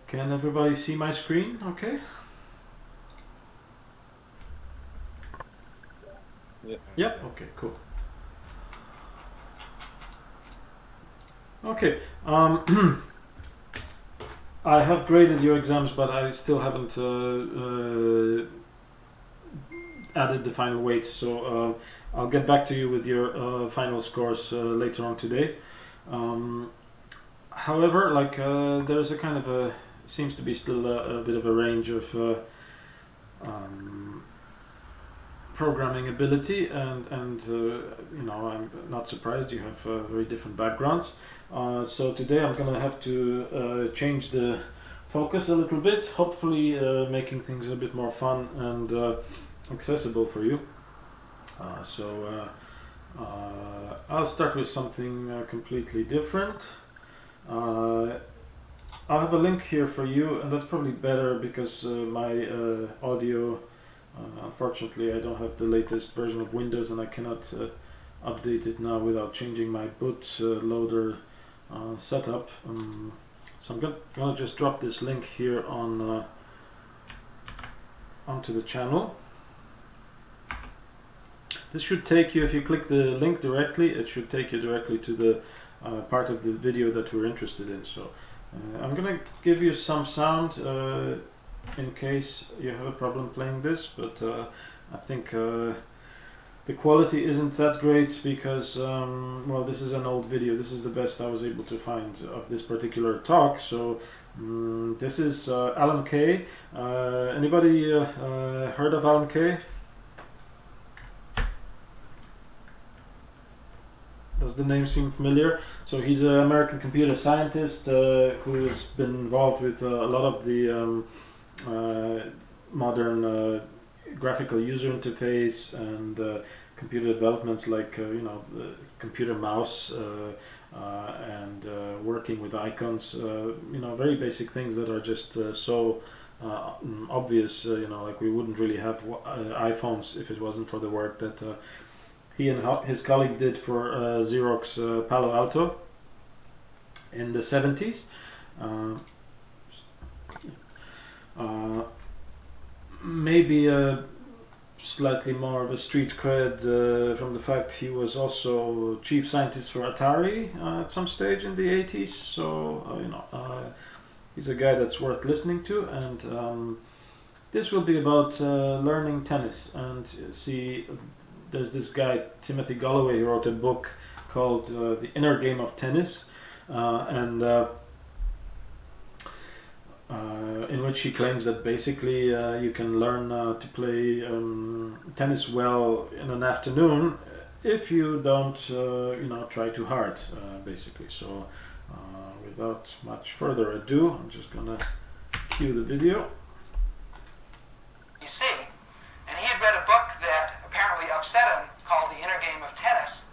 Can everybody see my screen? Okay. Yep. Okay. Cool. Okay. I have graded your exams, but I still haven't added the final weights. So I'll get back to you with your final scores later on today. However, like there's a kind of a seems to be still a bit of a range of programming ability, and you know, I'm not surprised you have very different backgrounds. So today I'm gonna have to change the focus a little bit, hopefully making things a bit more fun and accessible for you. I'll start with something completely different. I'll have a link here for you, and that's probably better because my audio, unfortunately I don't have the latest version of Windows and I cannot update it now without changing my bootloader setup. So I'm gonna just drop this link here on onto the channel. This should take you, if you click the link directly, it should take you directly to the part of the video that we're interested in. So I'm gonna give you some sound in case you have a problem playing this, but I think the quality isn't that great because well, this is an old video. This is the best I was able to find of this particular talk. So this is Alan Kay. Anybody heard of Alan Kay? Does the name seem familiar? So he's an American computer scientist who's been involved with a lot of the modern graphical user interface and computer developments, like you know, the computer mouse and working with icons. You know, very basic things that are just so obvious. You know, like we wouldn't really have iPhones if it wasn't for the work that he and his colleague did for Xerox Palo Alto in the 70s. Maybe slightly more of a street cred from the fact he was also chief scientist for Atari at some stage in the 80s. So you know, he's a guy that's worth listening to, and this will be about learning tennis. And see, there's this guy Timothy Galloway who wrote a book called The Inner Game of Tennis, in which he claims that basically you can learn to play tennis well in an afternoon if you don't you know, try too hard, basically. So without much further ado, I'm just gonna cue the video. You see, and he had read a book that apparently upset him called The Inner Game of Tennis,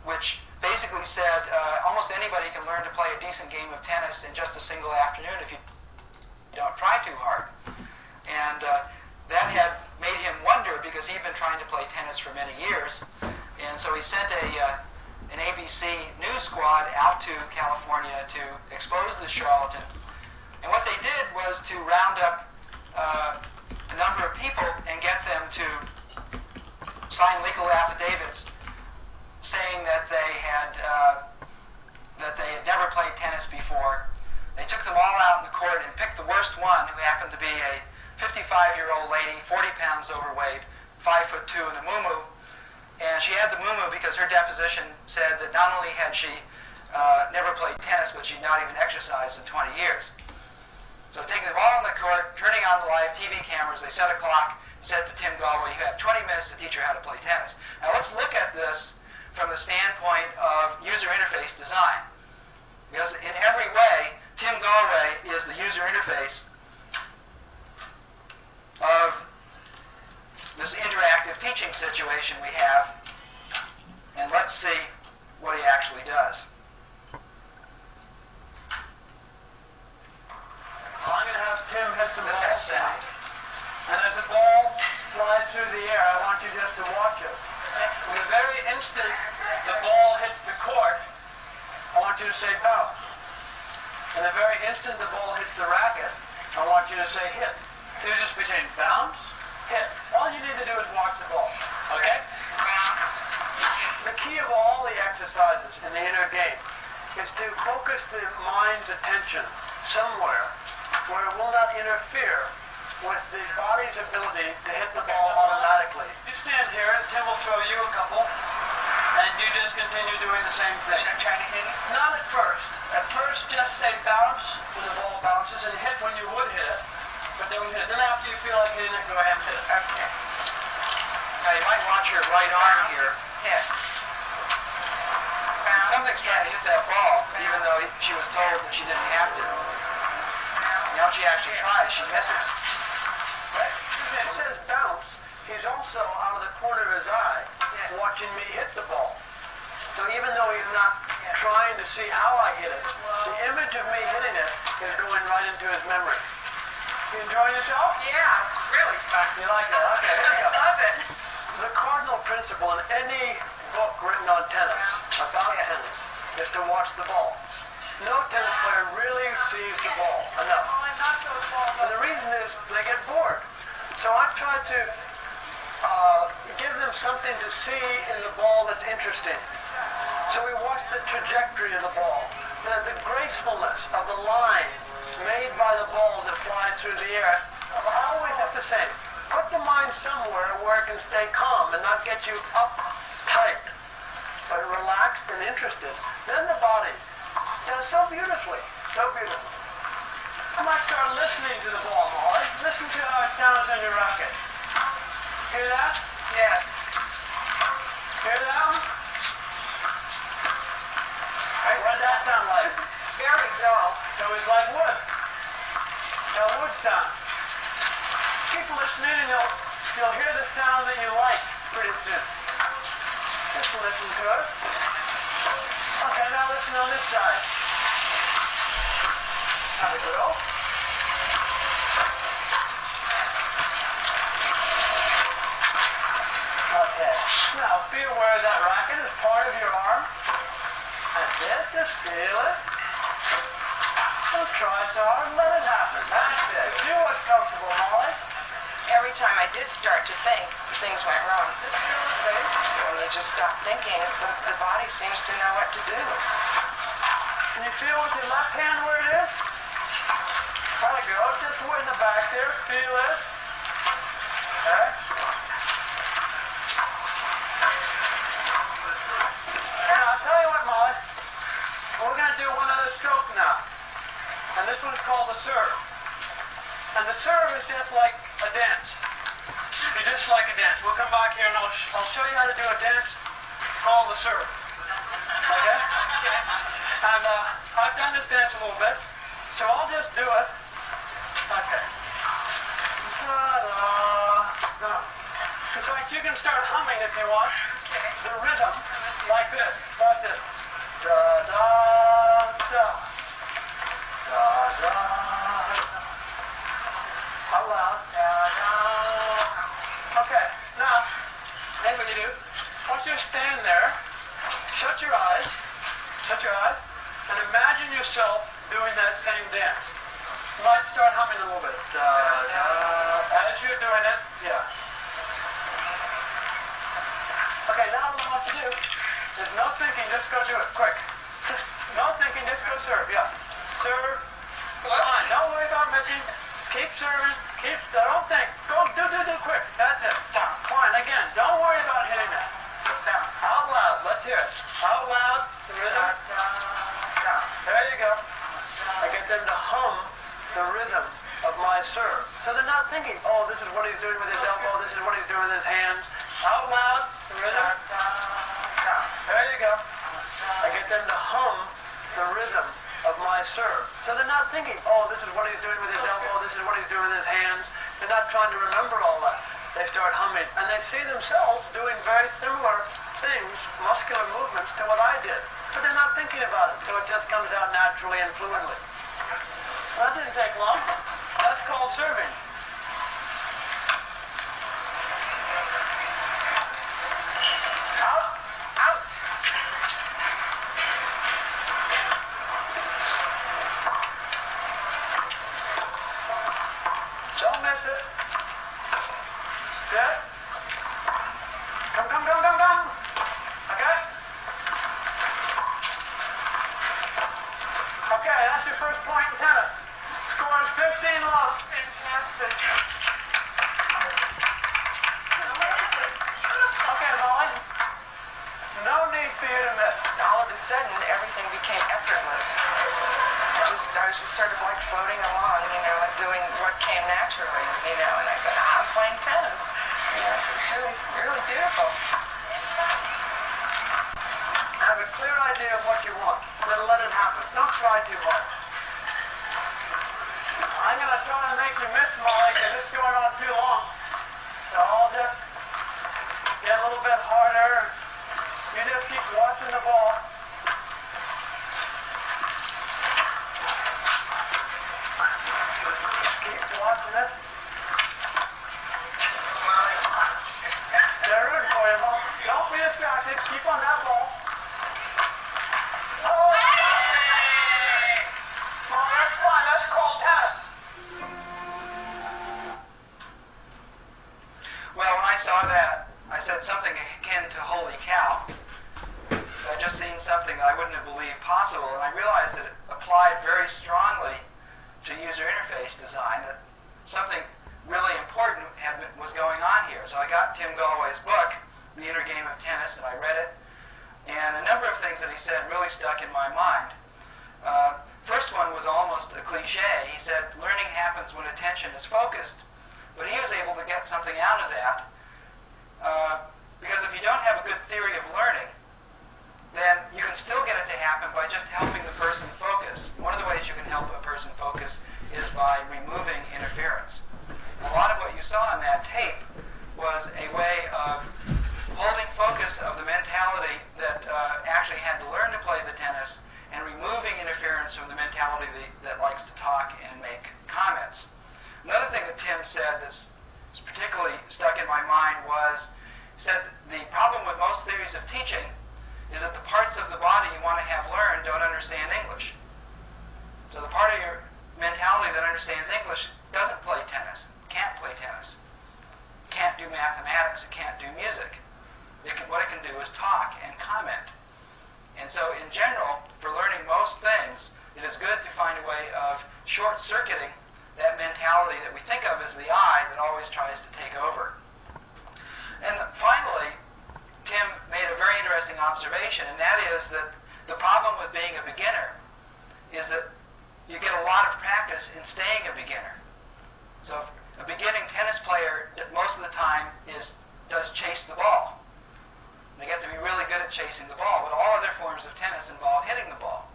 which basically said almost anybody can learn to play a decent game of tennis in just a single afternoon if you don't try too hard. And that had made him wonder, because he'd been trying to play tennis for many years. And so he sent an ABC news squad out to California to expose the charlatan. And what they did was to round up a number of people and get them to sign legal affidavits saying that they had never played tennis before. They took them all out in the court and picked the worst one, who happened to be a 55-year-old lady, 40 pounds overweight, 5'2", and a muumuu. And she had the muumuu because her deposition said that not only had she never played tennis, but she'd not even exercised in 20 years. So taking them all in the court, turning on the live TV cameras, they set a clock, said to Tim Galloway, you have 20 minutes to teach her how to play tennis. Now let's look at this from the standpoint of user interface design. Because in every way, Tim Galloway is the user interface of this interactive teaching situation we have. And let's see what he actually does. I'm going to have Tim hit some This has sound. And as the ball flies through the air, I want you just to watch it. In the very instant the ball hits the court, I want you to say bounce. And the very instant the ball hits the racket, I want you to say hit. So you just be saying bounce, hit. All you need to do is watch the ball. Okay? The key of all the exercises in the inner game is to focus the mind's attention somewhere where it will not interfere with the body's ability to hit the ball automatically. You stand here and Tim will throw you a couple, and you just continue doing the same thing. Should I try to hit it? Not at first. At first, just say bounce when the ball bounces and hit when you would hit it, but don't hit it. Then after you feel like hitting it, go ahead and hit it. Okay. Now you might watch your right arm here. Hit. Something's trying to hit that ball, even though she was told that she didn't have to. Now she actually tries, she misses. Right? It says bounce. He's also out of the corner of his eye watching me hit the ball. So even though he's not trying to see how I hit it, the image of me hitting it is going right into his memory. You enjoying yourself? Yeah, it's really fun. You like that? Okay, here we go. I love it. The cardinal principle in any book written on tennis, about tennis, is to watch the ball. No tennis player really sees the ball enough. And the reason is they get bored. So I try to give them something to see in the ball that's interesting. So we watch the trajectory of the ball, the gracefulness of the line made by the ball that flies through the air. Always at the same. Put the mind somewhere where it can stay calm and not get you uptight, but relaxed and interested. Then the body does so beautifully, so beautifully. I might start listening to the ball, Molly. Listen to how it sounds on your racket. Hear that? Yes. Hear that one? Hey, what did that sound like? Very dull. It was like wood. A wood sound. Keep listening and you'll hear the sound that you like pretty soon. Just listen to it. Okay, now listen on this side. Have a go. Okay. Now be aware that racket is part of your arm. That's it. Just feel it. Don't try so hard. Let it happen. That's it. Do what's comfortable, Molly. Every time I did start to think, things went wrong. Just feel the space. When you just stop thinking, the body seems to know what to do. Can you feel with your left hand where it is? There you go. Just way in the back there. Feel it. Okay. Now, I'll tell you what, Molly. We're going to do one other stroke now. And this one's called the serve. And the serve is just like a dance. It's just like a dance. We'll come back here and I'll show you how to do a dance called the serve. Okay? And I've done this dance a little bit, so I'll just do it. Okay. Da-da-da. In fact, you can start humming if you want. The rhythm, like this. Like this. Da-da-da. Da-da. Out loud. Da-da. Okay, now, then what you do, once you stand there, shut your eyes, and imagine yourself doing that same dance. You might start humming a little bit. As you're doing it, yeah. Okay, now what I want you to do is no thinking, just go do it, quick. Just no thinking, just go serve, yeah. Serve. Fine, don't worry about missing. Keep serving, don't think. Go, do, quick. That's it. Fine, again, don't worry about hitting that. Out loud, let's hear it. Out loud, the rhythm. There you go. I get them to hum the rhythm of my serve. So they're not thinking, oh, this is what he's doing with his elbow, this is what he's doing with his hands. Out loud, the rhythm. There you go. I get them to hum the rhythm of my serve. So they're not thinking, oh, this is what he's doing with his elbow, this is what he's doing with his hands. They're not trying to remember all that. They start humming. And they see themselves doing very similar things, muscular movements, to what I did. But they're not thinking about it, so it just comes out naturally and fluently. Well, that didn't take long. That's called serving. Out. Out. floating along, you know, and doing what came naturally, you know, and I said, I'm playing tennis. You know, it's really beautiful. Have a clear idea of what you want. Then let it happen. Don't try too hard. I'm going to try and make you miss Molly because it's going on too long. So I'll just get a little bit harder. You just keep watching the ball. Keep watching it. They're rooting for you, Mom. Don't be distracted. Keep on that ball. Oh! Mom, that's fine. That's called tennis. Well, when I saw that, I said something akin to holy cow. So I just seen something that I wouldn't have believed possible, and I realized that it applied very strongly to user interface design, that something really important was going on here. So I got Tim Gallway's book, The Inner Game of Tennis, and I read it, and a number of things that he said really stuck in my mind. First one was almost a cliche. He said, learning happens when attention is focused. But he was able to get something out of that, because if you don't have a good theory of learning, then you can still get it to happen by just helping the person focus. One of the ways you can help a person focus is by removing interference. A lot of what you saw in that tape was a way of holding focus of the mentality that actually had to learn to play the tennis and removing interference from the mentality that likes to talk and make comments. Another thing that Tim said that's particularly stuck in my mind was, he said the problem with most theories of teaching is that the parts of the body you want to have learned don't understand English. So the part of your mentality that understands English doesn't play tennis, can't play tennis, can't do mathematics, it can't do music. What it can do is talk and comment. And so in general, for learning most things, it is good to find a way of short-circuiting that mentality that we think of as the I that always tries to take over. And finally, Tim made a very interesting observation, and that is that the problem with being a beginner is that you get a lot of practice in staying a beginner. So a beginning tennis player, most of the time, does chase the ball. They get to be really good at chasing the ball, but all other forms of tennis involve hitting the ball.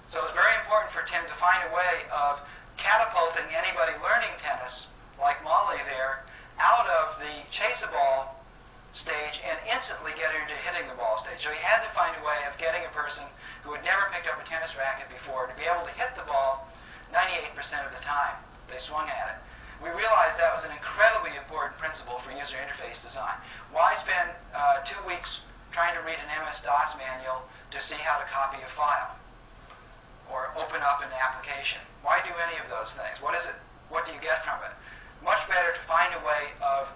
So it's very important for Tim to find a way of catapulting anybody learning tennis, like Molly there, out of the chase-a-ball stage and instantly get her into hitting the ball stage. So he had to find a way of getting a person who had never picked up a tennis racket before to be able to hit the ball 98% of the time they swung at it. We realized that was an incredibly important principle for user interface design. Why spend 2 weeks trying to read an MS-DOS manual to see how to copy a file or open up an application? Why do any of those things? What is it? What do you get from it? Much better to find a way of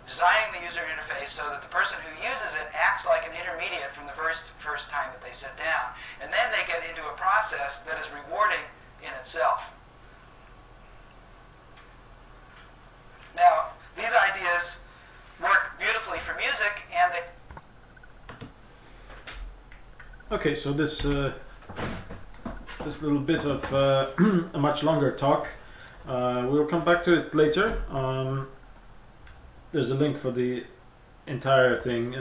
designing the user interface so that the person who uses it acts like an intermediate from the first time that they sit down. And then they get into a process that is rewarding in itself. Now, these ideas work beautifully for music, and they... Okay, so this little bit of a much longer talk, we'll come back to it later. There's a link for the entire thing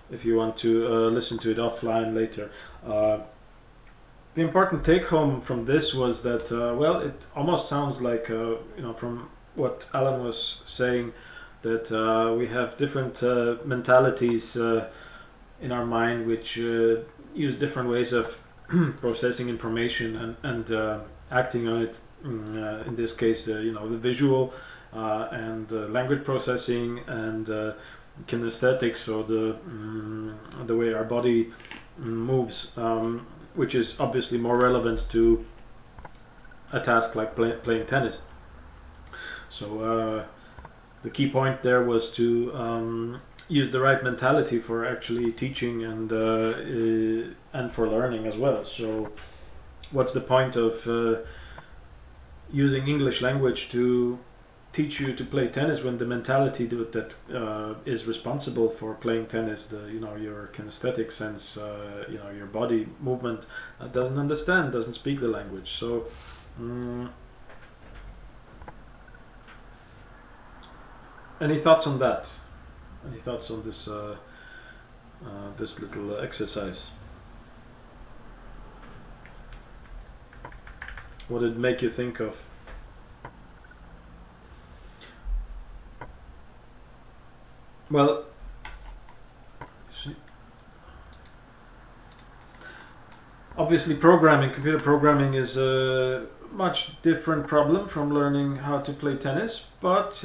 if you want to listen to it offline later. The important take home from this was that, well, it almost sounds like, from what Alan was saying, that we have different mentalities in our mind which use different ways of processing information and acting on it. In this case, the visual and language processing and kinesthetics, or the way our body moves, which is obviously more relevant to a task like playing tennis. So the key point there was to use the right mentality for actually teaching and for learning as well. So what's the point of using English language to teach you to play tennis when the mentality that is responsible for playing tennis, your kinesthetic sense, your body movement, doesn't speak the language? So Mm. Any thoughts on that? Any thoughts on this this little exercise? What did it make you think of? Well, obviously computer programming is a much different problem from learning how to play tennis, but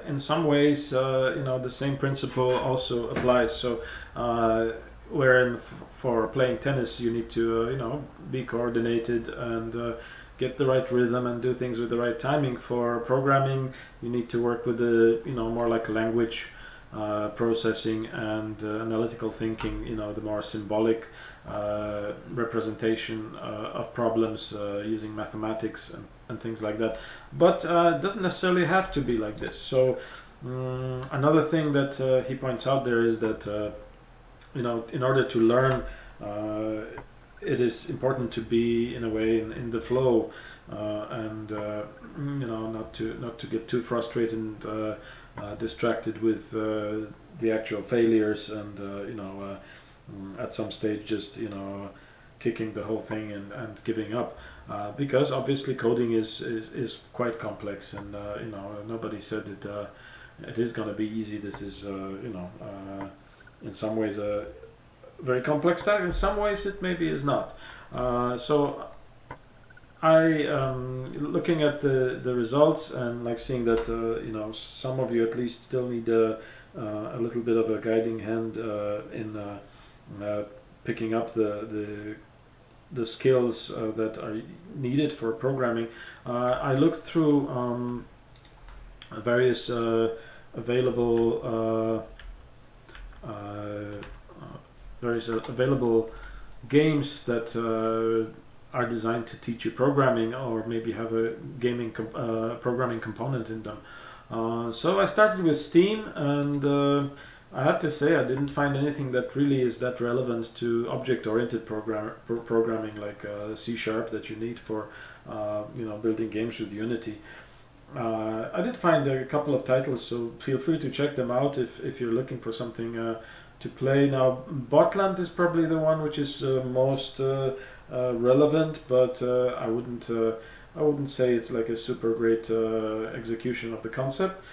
in some ways, the same principle also applies. So, wherein for playing tennis, you need to, be coordinated and get the right rhythm and do things with the right timing. For programming, you need to work with the, more like language processing and analytical thinking, the more symbolic representation of problems using mathematics and things like that. But it doesn't necessarily have to be like this. So another thing that he points out there is that in order to learn, it is important to be in a way in the flow and not to get too frustrated and distracted with the actual failures and at some stage just kicking the whole thing and giving up, because obviously coding is quite complex, and nobody said it is going to be easy. This is in some ways a very complex task. In some ways it maybe is not. So I looking at the results and like seeing that some of you at least still need a little bit of a guiding hand in picking up the skills that are needed for programming. I looked through various available games that are designed to teach you programming, or maybe have a gaming programming component in them. So I started with Steam, and I have to say I didn't find anything that really is that relevant to object-oriented programming like C# that you need for building games with Unity. I did find a couple of titles, so feel free to check them out if you're looking for something to play. Now, Botland is probably the one which is most relevant, but I wouldn't say it's like a super great execution of the concept.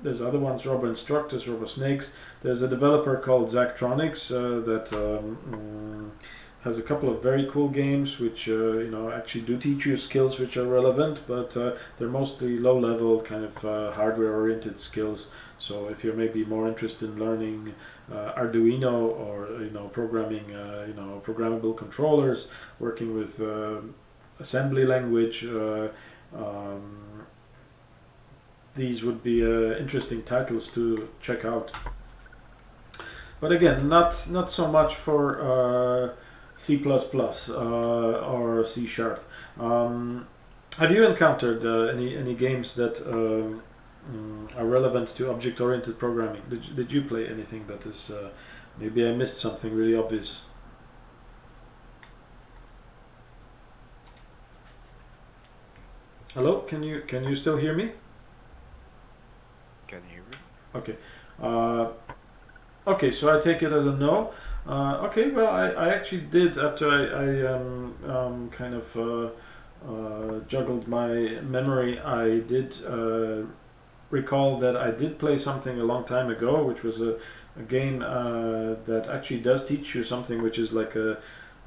There's other ones, Robo Instructors, Robo Snakes. There's a developer called Zachtronics that has a couple of very cool games which actually do teach you skills which are relevant, but they're mostly low-level kind of hardware-oriented skills. So if you're maybe more interested in learning Arduino or programming programmable controllers, working with assembly language, these would be interesting titles to check out. But again, not so much for C++ or C#. Have you encountered any games that are relevant to object-oriented programming? Did you play anything that is maybe I missed something really obvious? Hello, can you still hear me? Can you hear me? Okay. Okay, so I take it as a no. Okay, well, I actually did, after I kind of juggled my memory, I did recall that I did play something a long time ago, which was a game that actually does teach you something which is like a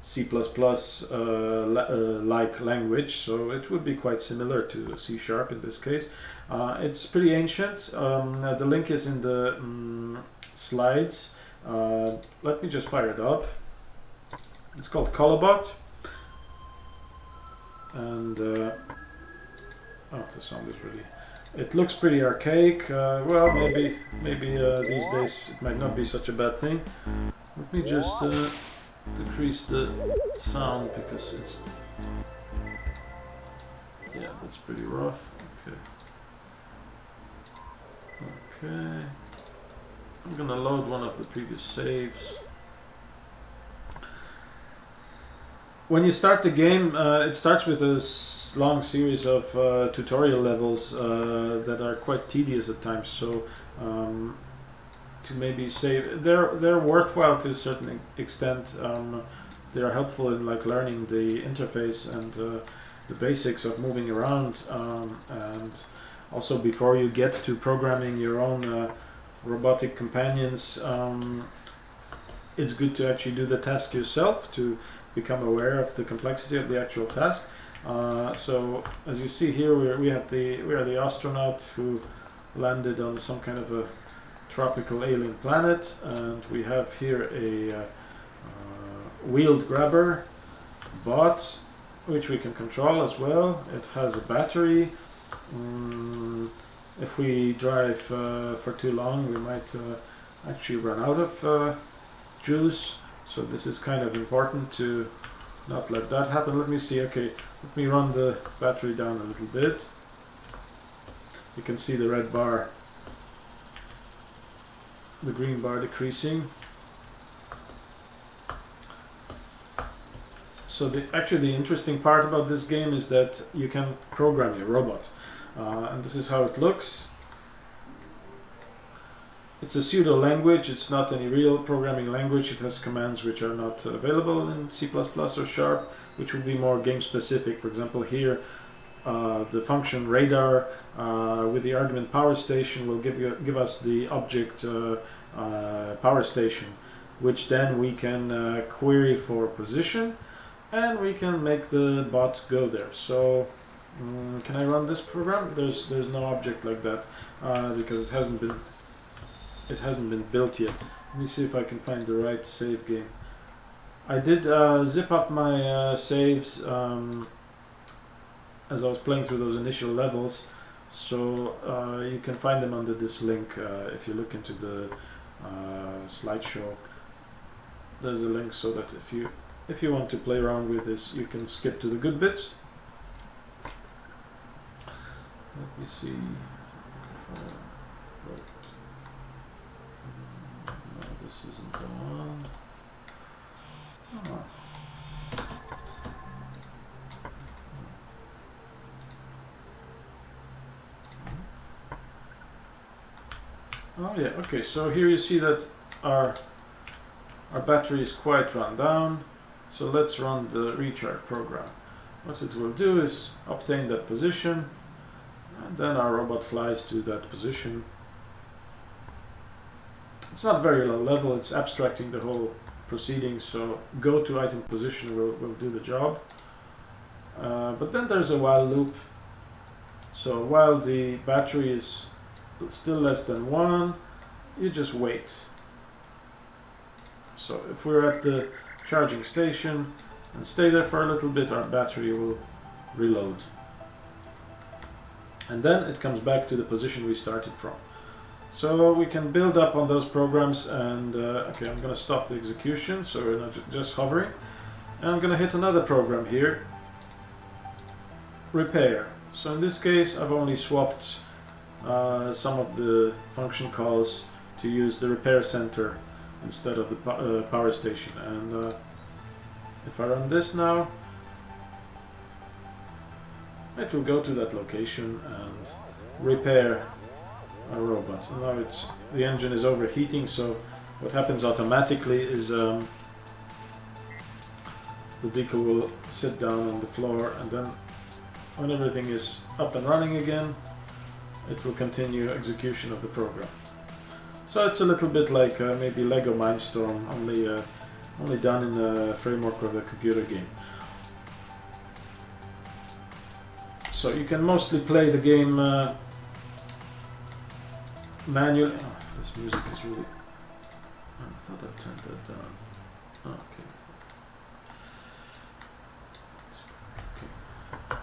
C++ like language, so it would be quite similar to C# in this case. It's pretty ancient. The link is in the slides. Let me just fire it up. It's called Colobot, and the sound is really. It looks pretty archaic. Well, maybe these days it might not be such a bad thing. Let me just decrease the sound because it's that's pretty rough. Okay. I'm gonna load one of the previous saves. when you start the game, it starts with a long series of tutorial levels that are quite tedious at times. So to maybe save, they're worthwhile to a certain extent. They are helpful in like learning the interface and the basics of moving around, and also before you get to programming your own robotic companions, it's good to actually do the task yourself to become aware of the complexity of the actual task. So as you see here, we are the astronaut who landed on some kind of a tropical alien planet, and we have here a wheeled grabber bot, which we can control as well. It has a battery. If we drive for too long, we might actually run out of juice. So this is kind of important to not let that happen. Let me see. Okay, let me run the battery down a little bit. You can see the red bar, the green bar decreasing. So actually the interesting part about this game is that you can program your robot. And this is how it looks. It's a pseudo language, it's not any real programming language. It has commands which are not available in C++ or Sharp, which would be more game specific. For example, here the function radar with the argument power station will give us the object power station, which then we can query for position, and we can make the bot go there. So can I run this program? There's no object like that because it hasn't been built yet. Let me see if I can find the right save game. I did zip up my saves as I was playing through those initial levels, so you can find them under this link. If you look into the slideshow, there's a link so that if you want to play around with this, you can skip to the good bits. Let me see. No, this isn't the one. Oh yeah, okay, so here you see that our battery is quite run down. So let's run the recharge program. What it will do is obtain that position, and then our robot flies to that position. It's not very low level, it's abstracting the whole proceeding, so go to item position will do the job. But then there's a while loop. So while the battery is still less than 1, you just wait. So if we're at the charging station and stay there for a little bit, our battery will reload. And then it comes back to the position we started from. So we can build up on those programs, and okay, I'm going to stop the execution so we're not just hovering. And I'm going to hit another program here, repair. So in this case I've only swapped some of the function calls to use the repair center instead of the power station. And if I run this now, it will go to that location and repair our robot. And now the engine is overheating, so what happens automatically is the vehicle will sit down on the floor, and then when everything is up and running again, it will continue execution of the program. So it's a little bit like maybe Lego Mindstorm, only done in the framework of a computer game. So you can mostly play the game manually. Oh, this music is really... I thought I turned that down. Okay.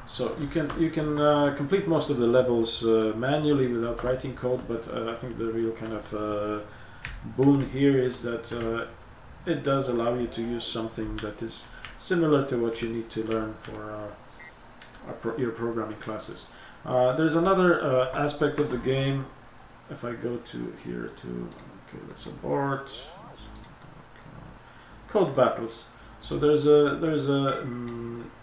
So you can complete most of the levels manually without writing code, but I think the real kind of boon here is that it does allow you to use something that is similar to what you need to learn for your programming classes. There's another aspect of the game. If I go to here to, okay, let's abort. Code battles. So there's a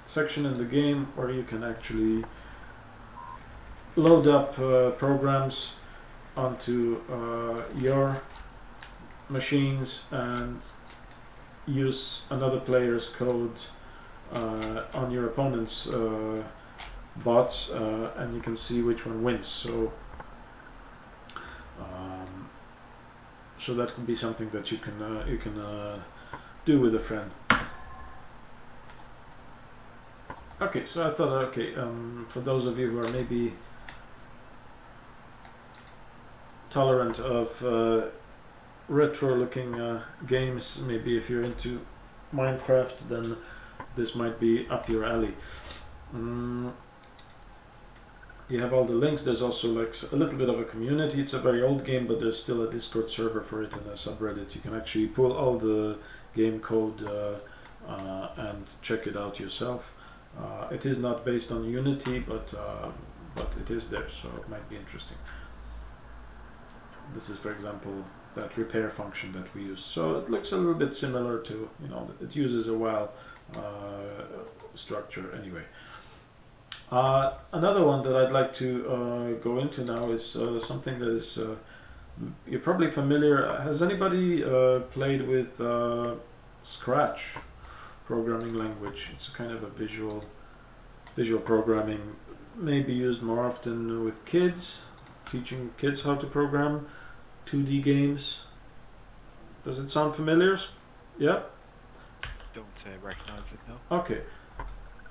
section in the game where you can actually load up programs onto your machines and use another player's code on your opponent's bots, and you can see which one wins. So so that can be something that you can do with a friend. Okay, so I thought, for those of you who are maybe tolerant of retro-looking games, maybe if you're into Minecraft, then this might be up your alley. You have all the links. There's also like a little bit of a community. It's a very old game, but there's still a Discord server for it and a subreddit. You can actually pull all the game code and check it out yourself. It is not based on Unity, but it is there, so it might be interesting. This is, for example, that repair function that we use. So it looks a little bit similar to, it uses a while structure anyway. Another one that I'd like to go into now is something that is you're probably familiar. Has anybody played with Scratch programming language? It's a kind of a visual programming, maybe used more often with kids, teaching kids how to program 2D games. Does it sound familiar? Yeah? Don't recognize it, no. Okay.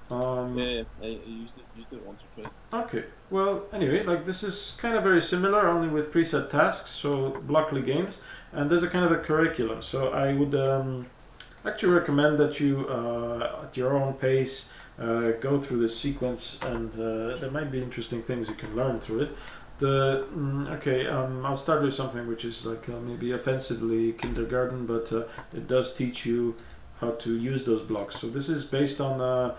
Yeah, I used it once or twice. Okay, well, anyway, like this is kind of very similar, only with preset tasks, so Blockly games, and there's a kind of a curriculum. So I would actually recommend that you, at your own pace, go through this sequence, and there might be interesting things you can learn through it. I'll start with something which is like maybe offensively kindergarten, but it does teach you how to use those blocks. So this is based on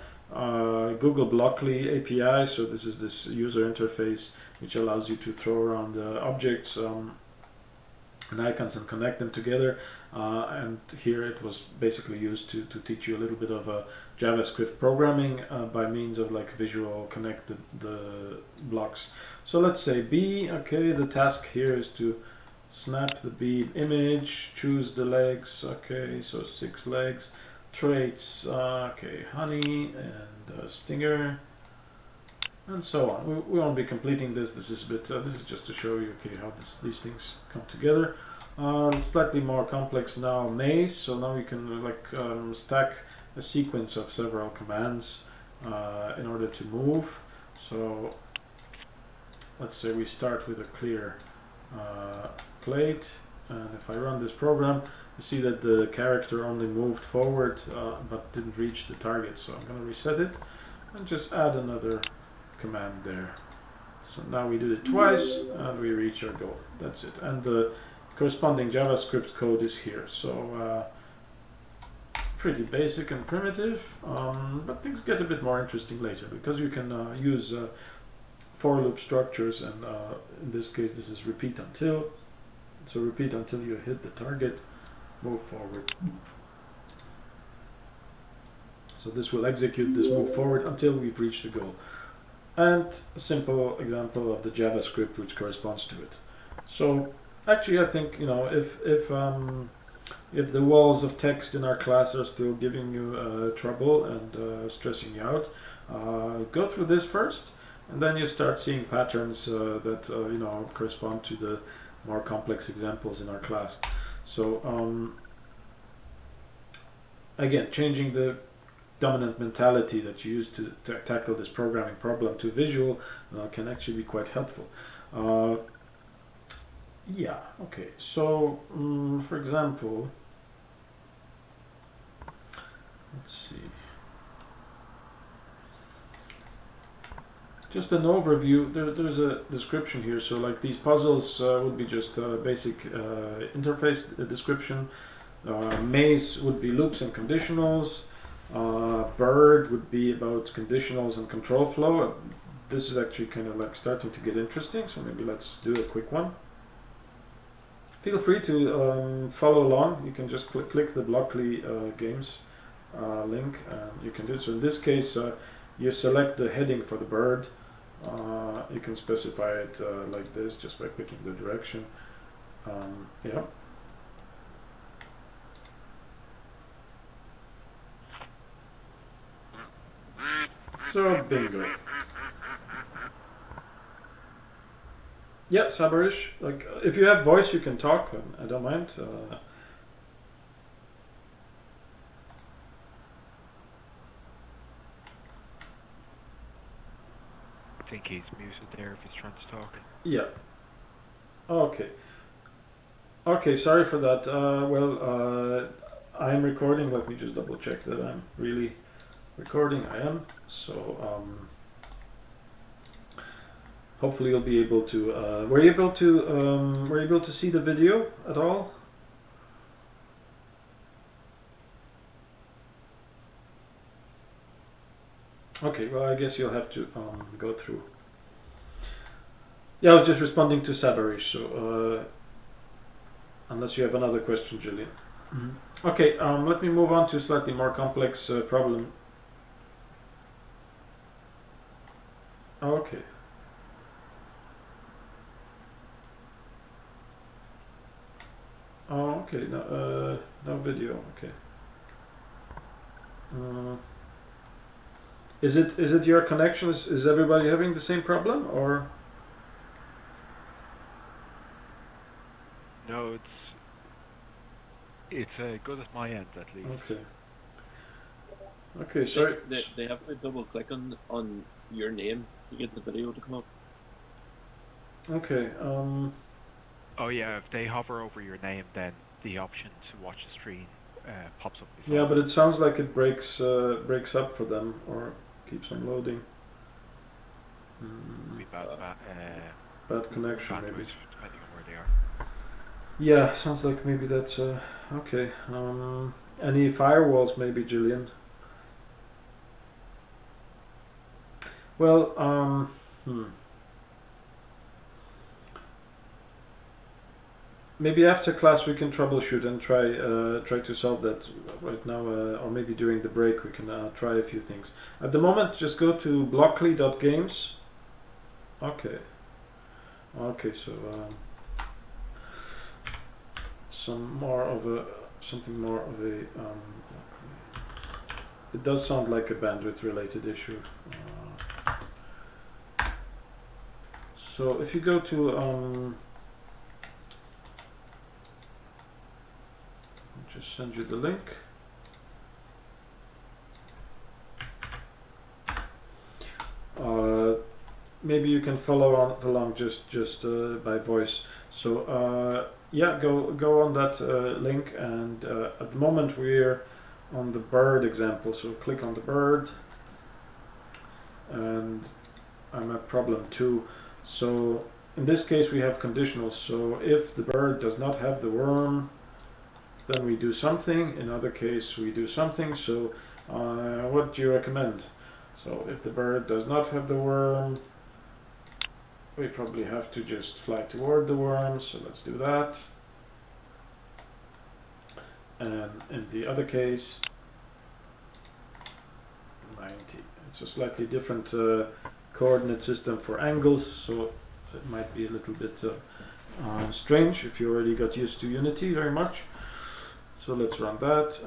Google Blockly API. So this is this user interface which allows you to throw around objects and icons and connect them together. And here it was basically used to teach you a little bit of JavaScript programming by means of like visual connect the blocks. So let's say B. Okay, the task here is to snap the bead image, choose the legs. Okay, so 6 legs. Traits, okay, honey and stinger, and so on. We won't be completing this. This is a bit. This is just to show you, okay, how these things come together. Slightly more complex now. Maze. So now you can like stack a sequence of several commands in order to move. So let's say we start with a clear plate, and if I run this program, you see that the character only moved forward but didn't reach the target. So I'm going to reset it and just add another command there. So now we did it twice and we reach our goal. That's it. And the corresponding JavaScript code is here. So pretty basic and primitive, but things get a bit more interesting later because you can use for loop structures, and in this case this is repeat until. So repeat until you hit the target. Move forward. So this will execute this move forward until we've reached the goal. And a simple example of the JavaScript which corresponds to it. So actually I think, if the walls of text in our class are still giving you trouble and stressing you out, go through this first, and then you start seeing patterns that correspond to the more complex examples in our class. So again, changing the dominant mentality that you use to tackle this programming problem to visual can actually be quite helpful. Yeah, okay, so for example, let's see. Just an overview, there's a description here. So like these puzzles would be just a basic interface description. Maze would be loops and conditionals. Bird would be about conditionals and control flow. This is actually kind of like starting to get interesting, so maybe let's do a quick one. Feel free to follow along. You can just click the Blockly games link, and you can do it. So in this case, you select the heading for the bird. You can specify it like this just by picking the direction. Yeah. So bingo. Yeah, Sabarish. Like, if you have voice, you can talk. I don't mind. I think he's muted there if he's trying to talk. Yeah. Okay. Okay, sorry for that. I'm recording. Let me just double check that I'm really recording. I am. So, hopefully you'll be able to. Were you able to see the video at all? Okay, well, I guess you'll have to go through. Yeah, I was just responding to Sabarish, so unless you have another question, Julian. Mm-hmm. Okay, let me move on to a slightly more complex problem. Okay. Oh, okay, no video, okay. Is it your connection? Is everybody having the same problem, or? No, it's good at my end at least. Okay. Okay, sorry. They have to double click on your name to get the video to come up. Okay. Oh yeah, if they hover over your name, then the option to watch the stream pops up. Yeah, but it sounds like it breaks up for them or keeps on loading. Be Bad connection, maybe. Depending on where they are. Yeah, sounds like maybe that's okay. Any firewalls, maybe, Julian? Well, maybe after class we can troubleshoot and try to solve that right now, or maybe during the break we can try a few things. At the moment, just go to blockly.games. Okay. Okay, so something more of a. It does sound like a bandwidth-related issue. So if you go to just send you the link. Maybe you can follow along just by voice. So yeah, go on that link, and at the moment we're on the bird example. So click on the bird, and I'm at problem 2. So in this case we have conditionals. So if the bird does not have the worm, then we do something. In other case we do something. So what do you recommend? So if the bird does not have the worm, we probably have to just fly toward the worm. So let's do that. And in the other case, 90. It's a slightly different coordinate system for angles, so it might be a little bit strange if you already got used to Unity very much. So let's run that.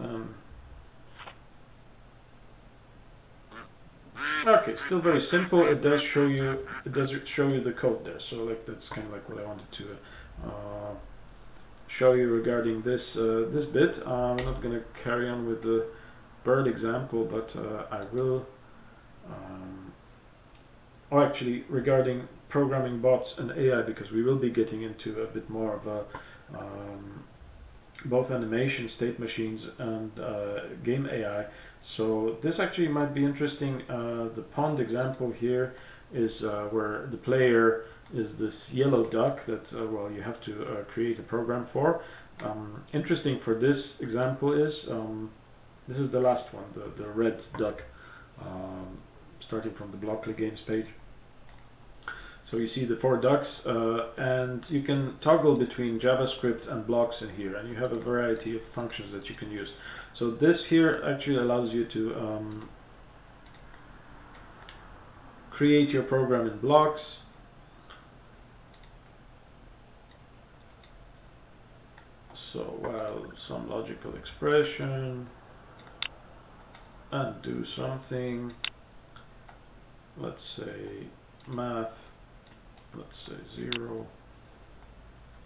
Okay, still very simple. It does show you the code there. So like that's kind of like what I wanted to show you regarding this this bit. I'm not going to carry on with the bird example, but I will. Or actually, regarding programming bots and AI, because we will be getting into a bit more of a both animation, state machines, and game AI. So this actually might be interesting. The pond example here is where the player is this yellow duck that well, you have to create a program for. Interesting for this example is this is the last one, the red duck, starting from the Blockly Games page. So you see the 4 ducks, and you can toggle between JavaScript and blocks in here, and you have a variety of functions that you can use. So this here actually allows you to create your program in blocks. So some logical expression, and do something, let's say math, let's say 0,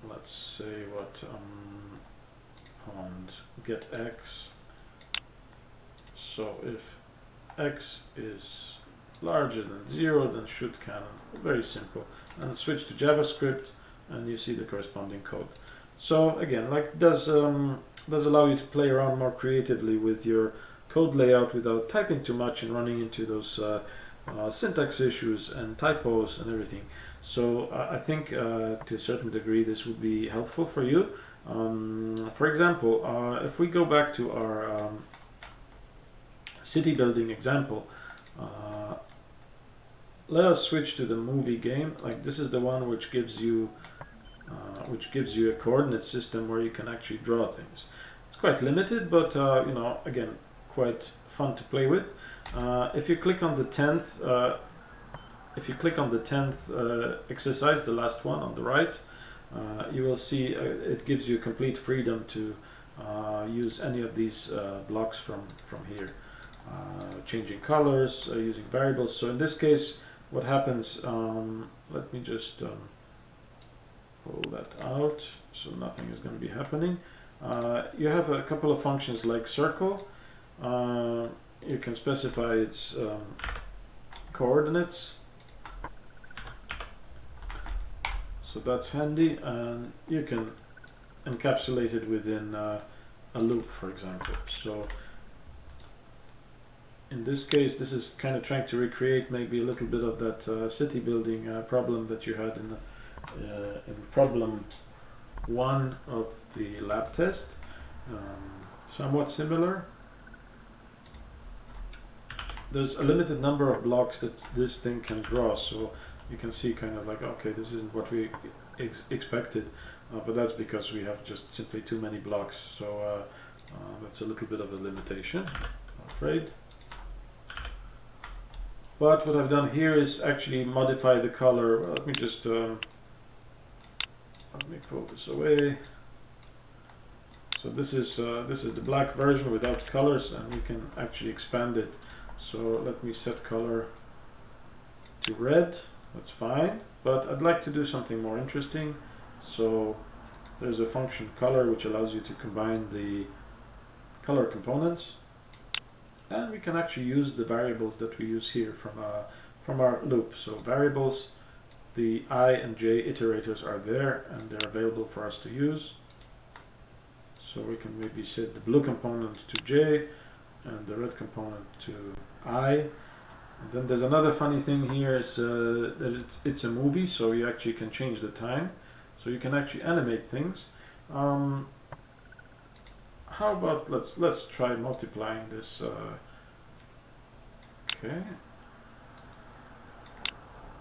let's say what, and get x. So if x is larger than 0, then should canon. Very simple. And switch to JavaScript, and you see the corresponding code. So again, like does allow you to play around more creatively with your code layout without typing too much and running into those syntax issues and typos and everything. So I think to a certain degree this would be helpful for you. For example, if we go back to our city building example, let us switch to the movie game. Like this is the one which gives you a coordinate system where you can actually draw things. It's quite limited, but you know, again, quite fun to play with. If you click on the 10th, exercise, the last one on the right, you will see it gives you complete freedom to use any of these blocks from here, changing colors, using variables. So in this case, what happens? Let me just pull that out, so nothing is going to be happening. You have a couple of functions like circle. You can specify its coordinates, so that's handy, and you can encapsulate it within a loop, for example. So in this case, this is kind of trying to recreate maybe a little bit of that city building problem that you had in problem 1 of the lab test. Somewhat similar. There's a limited number of blocks that this thing can draw, so you can see kind of like, okay, this isn't what we expected, but that's because we have just simply too many blocks, so that's a little bit of a limitation, I'm afraid. But what I've done here is actually modify the color. Well, let me just let me pull this away. So this is the black version without colors, and we can actually expand it. So let me set color to red. That's fine, but I'd like to do something more interesting. So there's a function color which allows you to combine the color components, and we can actually use the variables that we use here from our loop. So variables, the I and j iterators are there, and they're available for us to use. So we can maybe set the blue component to j and the red component to I. And then there's another funny thing here is that it's a movie, so you actually can change the time, so you can actually animate things. How about let's try multiplying this. Okay,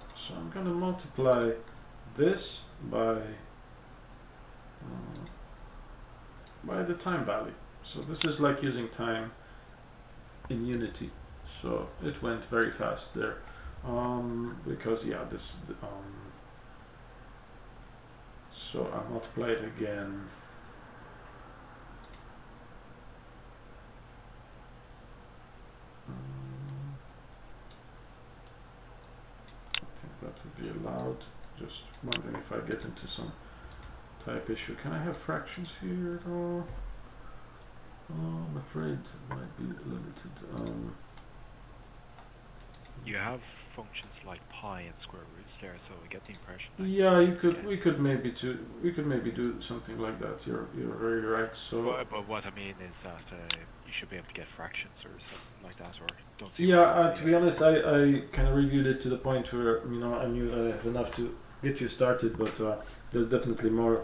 so I'm going to multiply this by the time value. So this is like using time in Unity. So it went very fast there, because yeah, this. So I multiply it again. I think that would be allowed. Just wondering if I get into some type issue. Can I have fractions here at all? Oh, I'm afraid it might be limited. You have functions like pi and square roots there, so I get the impression. Yeah, you could. We could maybe do something like that. You're very right. So, but what I mean is that you should be able to get fractions or something like that, or don't. See to be honest, I kind of reviewed it to the point where I knew I have enough to get you started, but there's definitely more.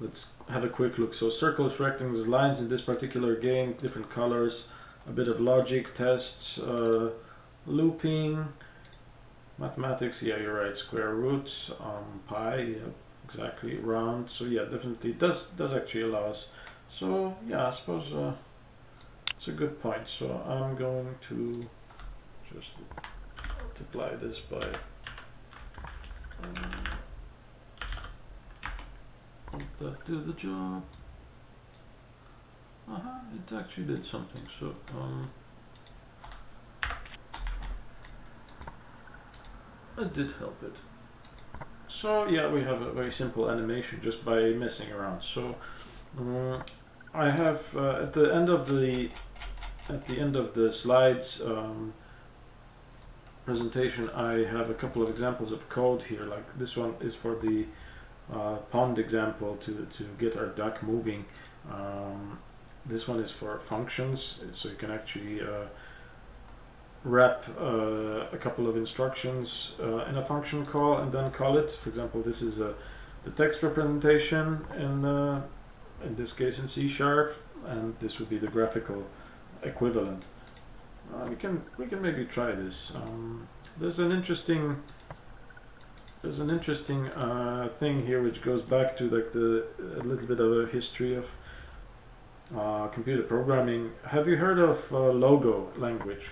Let's have a quick look. So circles, rectangles, lines in this particular game, different colors, a bit of logic tests, looping, Mathematics, yeah, you're right. Square root, pi, yeah, exactly. Round, so yeah, definitely does actually allow us. So yeah, I suppose it's a good point. So I'm going to just multiply this by won't that do the job? It actually did something. So it did help it. So yeah, we have a very simple animation just by messing around. So I have at the end of the slides presentation, I have a couple of examples of code here. Like this one is for the pond example to get our duck moving. This one is for functions, so you can actually wrap a couple of instructions in a function call and then call it. For example, this is the text representation in this case in C#, and this would be the graphical equivalent. We can maybe try this. There's an interesting thing here which goes back to like a little bit of a history of computer programming. Have you heard of Logo language?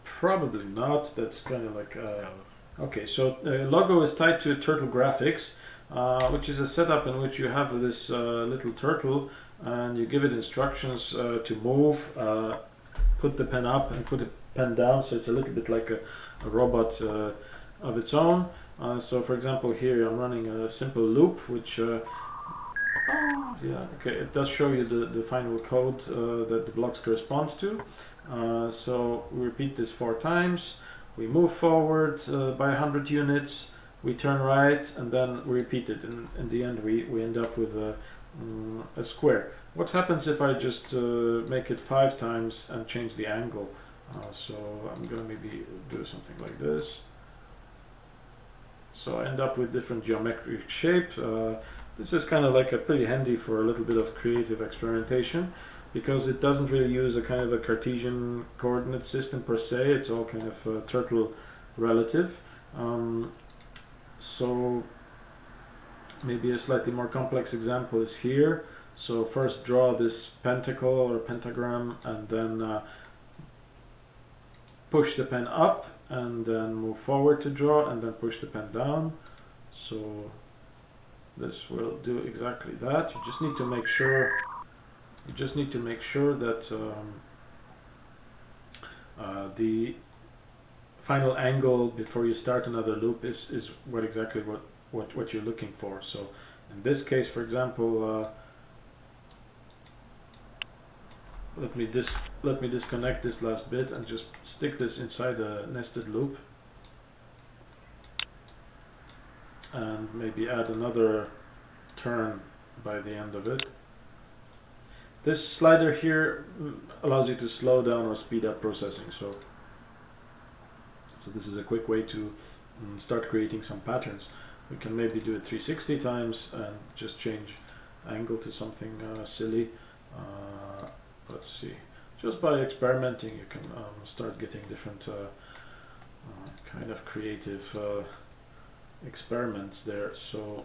Probably not. That's kind of like okay. So Logo is tied to Turtle Graphics, which is a setup in which you have this little turtle, and you give it instructions to move, put the pen up and put the pen down. So it's a little bit like a robot of its own. So for example, here I'm running a simple loop, which yeah, okay, it does show you the final code that the blocks correspond to. So we repeat this 4 times, we move forward by 100 units, we turn right, and then we repeat it. In the end we end up with a square. What happens if I just make it 5 times and change the angle? So I'm gonna maybe do something like this. So I end up with different geometric shape. This is kind of like pretty handy for a little bit of creative experimentation, because it doesn't really use a kind of a Cartesian coordinate system per se. It's all kind of turtle relative. So maybe a slightly more complex example is here. So first draw this pentacle or pentagram, and then push the pen up, and then move forward to draw, and then push the pen down. So this will do exactly that. You just need to make sure that the final angle before you start another loop is exactly what you're looking for. So in this case, for example, let me disconnect this last bit and just stick this inside a nested loop, and maybe add another turn by the end of it. This slider here allows you to slow down or speed up processing. So this is a quick way to start creating some patterns. We can maybe do it 360 times and just change angle to something silly. Let's see. Just by experimenting, you can start getting different kind of creative experiments there. So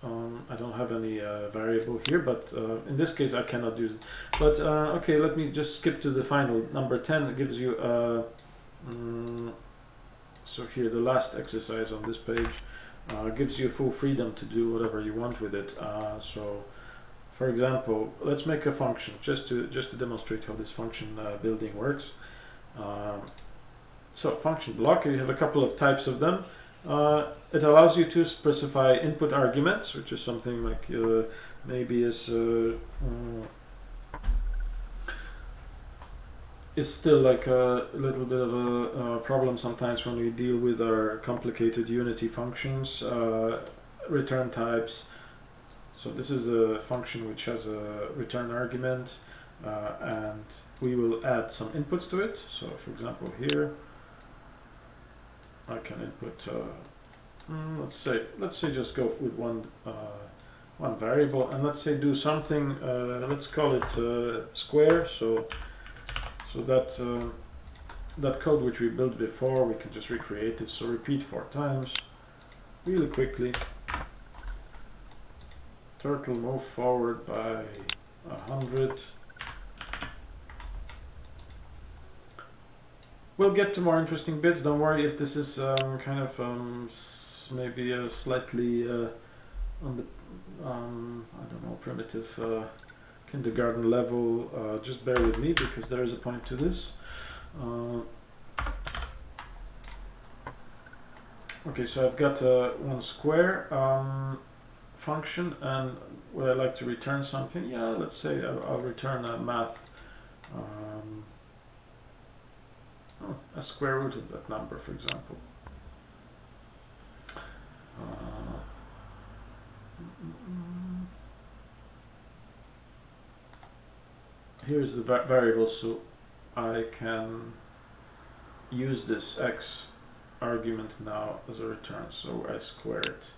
I don't have any variable here, but in this case I cannot use it. But okay, let me just skip to the final. Number 10 gives you so here the last exercise on this page gives you full freedom to do whatever you want with it. So for example, let's make a function just to demonstrate how this function building works. So function block, you have a couple of types of them. It allows you to specify input arguments, which is something like maybe is still like a little bit of a problem sometimes when we deal with our complicated Unity functions, return types. So this is a function which has a return argument, and we will add some inputs to it. So for example here I can input let's say just go with one variable, and let's say do something, let's call it square. So So that code which we built before, we can just recreate it. So repeat 4 times, really quickly. Turtle move forward by 100. We'll get to more interesting bits. Don't worry if this is kind of maybe a slightly on the I don't know, primitive kindergarten level. Just bear with me because there is a point to this. Okay, so I've got one square function, and would I like to return something? Yeah, let's say I'll return a math, a square root of that number, for example. Here's the variable, so I can use this x argument now as a return, so I square it.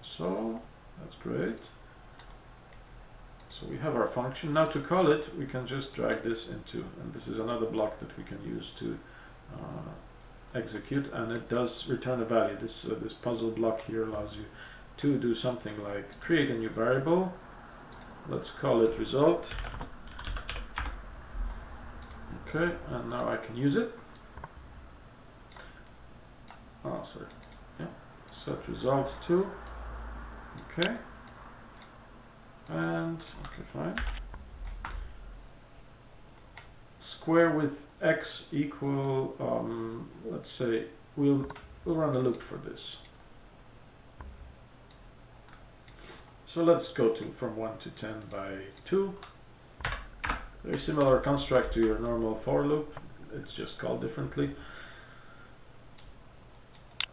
So that's great. So we have our function. Now to call it, we can just drag this into, and this is another block that we can use to execute, and it does return a value. This puzzle block here allows you to do something like create a new variable. Let's call it result. Okay, and now I can use it. Oh, sorry. Yeah, set result to. Okay. And okay, fine. Square with x equal. Let's say we'll run a loop for this. So let's go to from 1 to 10 by 2. Very similar construct to your normal for loop. It's just called differently.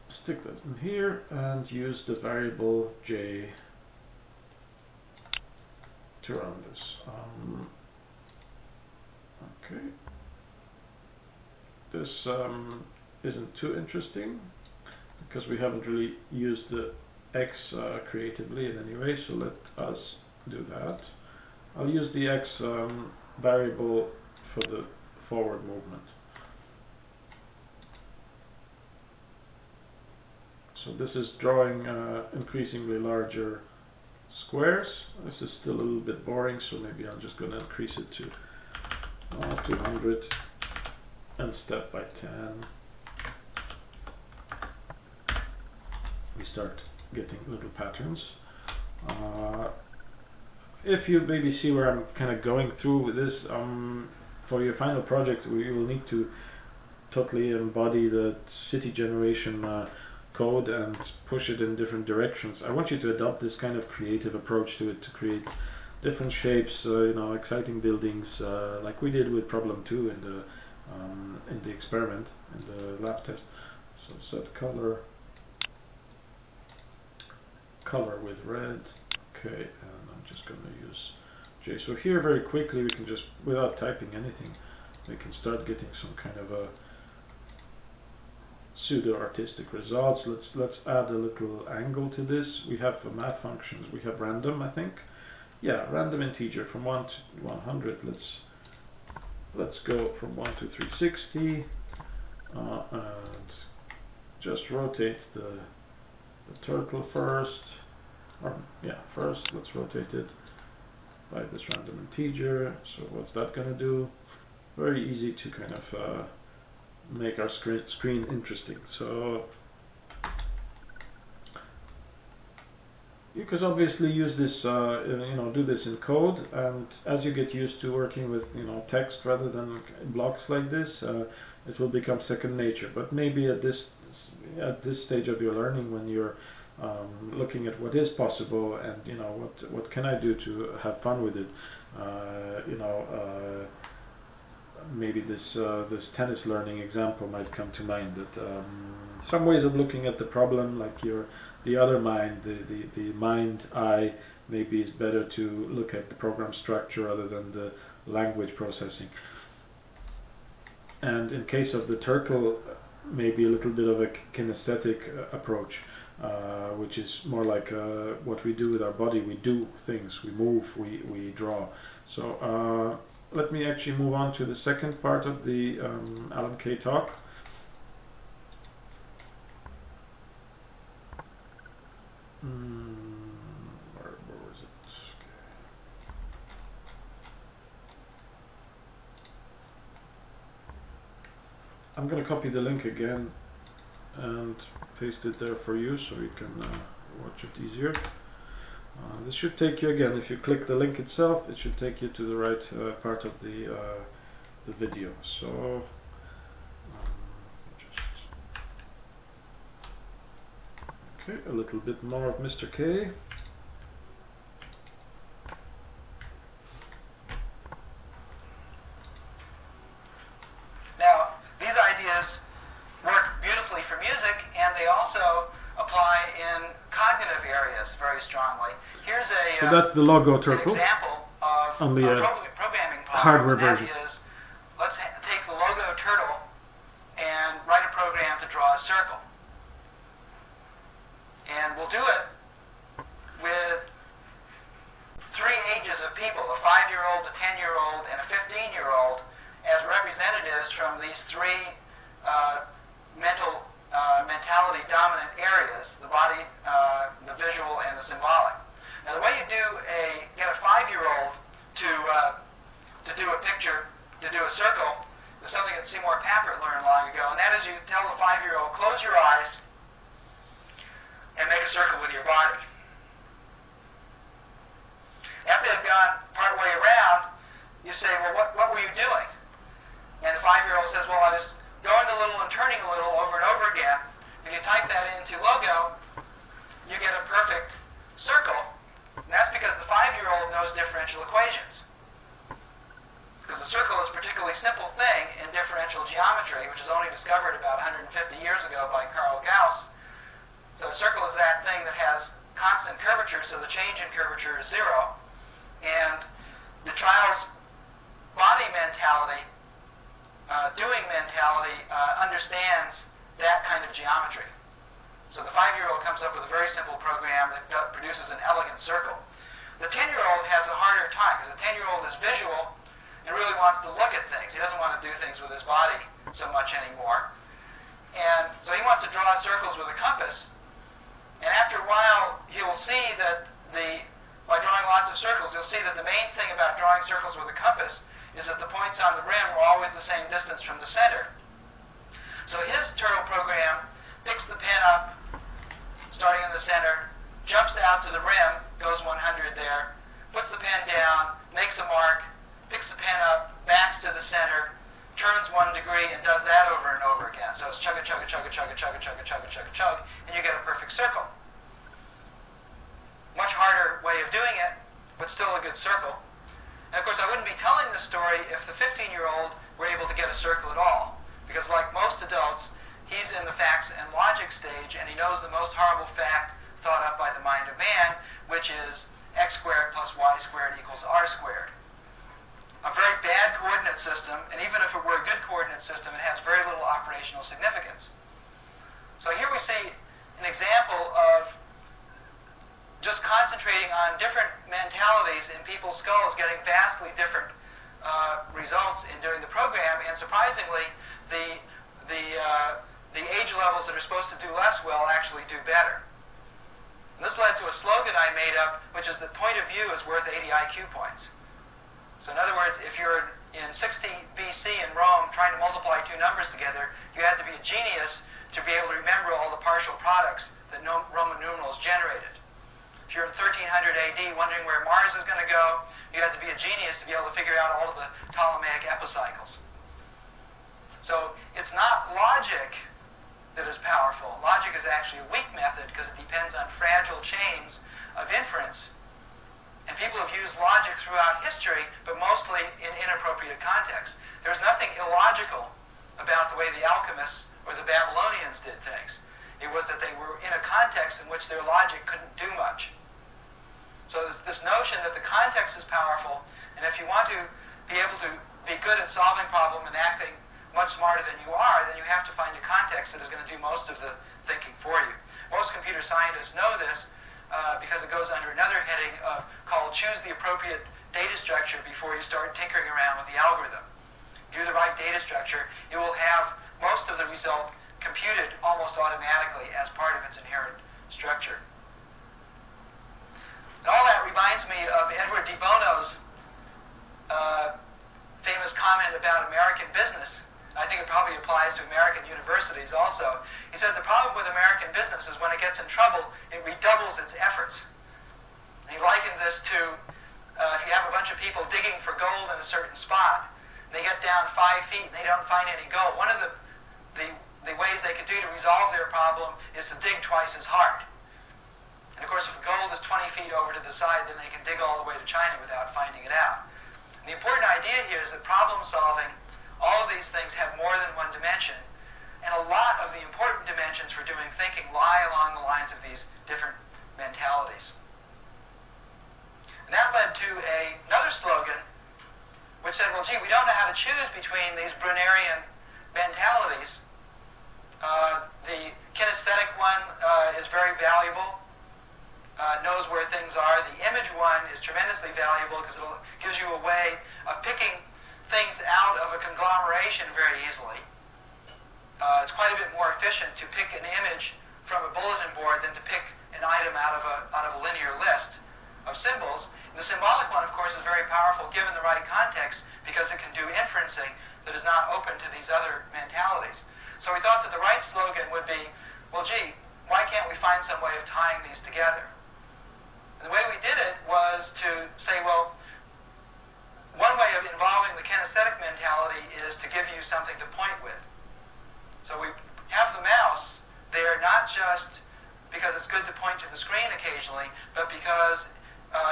Stick that in here and use the variable j to run this. Okay. This isn't too interesting because we haven't really used the x creatively in any way, so let us do that. I'll use the x variable for the forward movement. So this is drawing increasingly larger squares. This is still a little bit boring, so maybe I'm just going to increase it to 200 and step by 10. We start getting little patterns. If you maybe see where I'm kind of going through with this, for your final project we will need to totally embody the city generation code and push it in different directions. I want you to adopt this kind of creative approach to it, to create different shapes, you know, exciting buildings, like we did with problem 2 in the experiment, in the lab test. So set color with red. Okay, and I'm just going to use J. So here very quickly we can just, without typing anything, we can start getting some kind of a pseudo-artistic results. Let's add a little angle to this. We have math functions. We have random, I think. Yeah, random integer from 1 to 100. Let's go from 1 to 360 and just rotate the turtle first. First let's rotate it by this random integer. So what's that going to do? Very easy to kind of make our screen interesting. So you could obviously use this, do this in code, and as you get used to working with text rather than blocks like this, it will become second nature. But maybe at this stage of your learning, when you're looking at what is possible and what can I do to have fun with it, maybe this tennis learning example might come to mind, that some ways of looking at the problem, like the other mind, the mind eye, maybe is better to look at the program structure rather than the language processing. And in case of the turtle, maybe a little bit of a kinesthetic approach, which is more like what we do with our body. We do things, we move, we draw. So let me actually move on to the second part of the Alan Kay talk. Where was it? I'm going to copy the link again and paste it there for you so you can watch it easier. This should take you again, if you click the link itself, it should take you to the right part of the video. So okay, a little bit more of Mr. Kay. Now, these ideas work beautifully for music, and they also apply in cognitive areas very strongly. Here's a So that's the logo an turtle example of on the programming problem. hardware and that version. is, let's take the logo turtle and write a program to draw a circle. And we'll do it with 3 ages of people, a 5-year-old, a 10-year-old, and a 15-year-old, as representatives from these 3 mentality dominant areas: the body, the visual, and the symbolic. Now, the way you get a 5-year-old to do a picture, to do a circle, is something that Seymour Papert learned long ago, and that is you tell the 5-year-old, close your eyes and make a circle with your body. After they've gone part way around, you say, well, what were you doing? And the 5-year-old says, well, I was going a little and turning a little over and over again. If you type that into Logo, you get a perfect circle. And that's because the 5-year-old knows differential equations. Because the circle is a particularly simple thing in differential geometry, which was only discovered about 150 years ago by Carl Gauss. So a circle is that thing that has constant curvature, so the change in curvature is 0. And the child's body mentality, doing mentality, understands that kind of geometry. So the 5-year-old comes up with a very simple program that produces an elegant circle. The 10-year-old has a harder time, because the 10-year-old is visual and really wants to look at things. He doesn't want to do things with his body so much anymore. And so he wants to draw circles with a compass. And after a while, he'll see that by drawing lots of circles, he'll see that the main thing about drawing circles with a compass is that the points on the rim are always the same distance from the center. So his turtle program picks the pen up, starting in the center, jumps out to the rim, goes 100 there, puts the pen down, makes a mark, picks the pen up, backs to the center, turns 1 degree, and does that over and over again. So it's chugga chugga chugga chugga chugga chugga chugga chugga chug, and you get a perfect circle. Much harder way of doing it, but still a good circle. And of course, I wouldn't be telling this story if the 15-year-old were able to get a circle at all, because like most adults, he's in the facts and logic stage, and he knows the most horrible fact thought up by the mind of man, which is x squared plus y squared equals r squared. A very bad coordinate system, and even if it were a good coordinate system, it has very little operational significance. So here we see an example of just concentrating on different mentalities in people's skulls, getting vastly different results in doing the program, and surprisingly, the age levels that are supposed to do less well actually do better. And this led to a slogan I made up, which is that point of view is worth 80 IQ points. So in other words, if you're in 60 BC in Rome trying to multiply 2 numbers together, you had to be a genius to be able to remember all the partial products that Roman numerals generated. If you're in 1300 AD wondering where Mars is going to go, you had to be a genius to be able to figure out all of the Ptolemaic epicycles. So it's not logic that is powerful. Logic is actually a weak method because it depends on fragile chains of inference. And people have used logic throughout history, but mostly in inappropriate contexts. There's nothing illogical about the way the alchemists or the Babylonians did things. It was that they were in a context in which their logic couldn't do much. So there's this notion that the context is powerful, and if you want to be able to be good at solving problems and acting much smarter than you are, then you have to find a context that is going to do most of the thinking for you. Most computer scientists know this because it goes under another heading called choose the appropriate data structure before you start tinkering around with the algorithm. Do the right data structure, it will have most of the result computed almost automatically as part of its inherent structure. And all that reminds me of Edward de Bono's famous comment about American business. I think it probably applies to American universities also. He said the problem with American business is when it gets in trouble, it redoubles its efforts. And he likened this to if you have a bunch of people digging for gold in a certain spot, they get down 5 feet and they don't find any gold. One of the ways they could do to resolve their problem is to dig twice as hard. And of course, if the gold is 20 feet over to the side, then they can dig all the way to China without finding it out. And the important idea here is that problem solving, all of these things have more than one dimension, and a lot of the important dimensions for doing thinking lie along the lines of these different mentalities. And that led to another slogan which said, well, gee, we don't know how to choose between these Brunerian mentalities. The kinesthetic one is very valuable, knows where things are. The image one is tremendously valuable because it gives you a way of picking things out of a conglomeration very easily. It's quite a bit more efficient to pick an image from a bulletin board than to pick an item out of a linear list of symbols. And the symbolic one, of course, is very powerful given the right context because it can do inferencing that is not open to these other mentalities. So we thought that the right slogan would be, well, gee, why can't we find some way of tying these together? And the way we did it was to say, well, one way of involving the kinesthetic mentality is to give you something to point with. So we have the mouse there not just because it's good to point to the screen occasionally, but because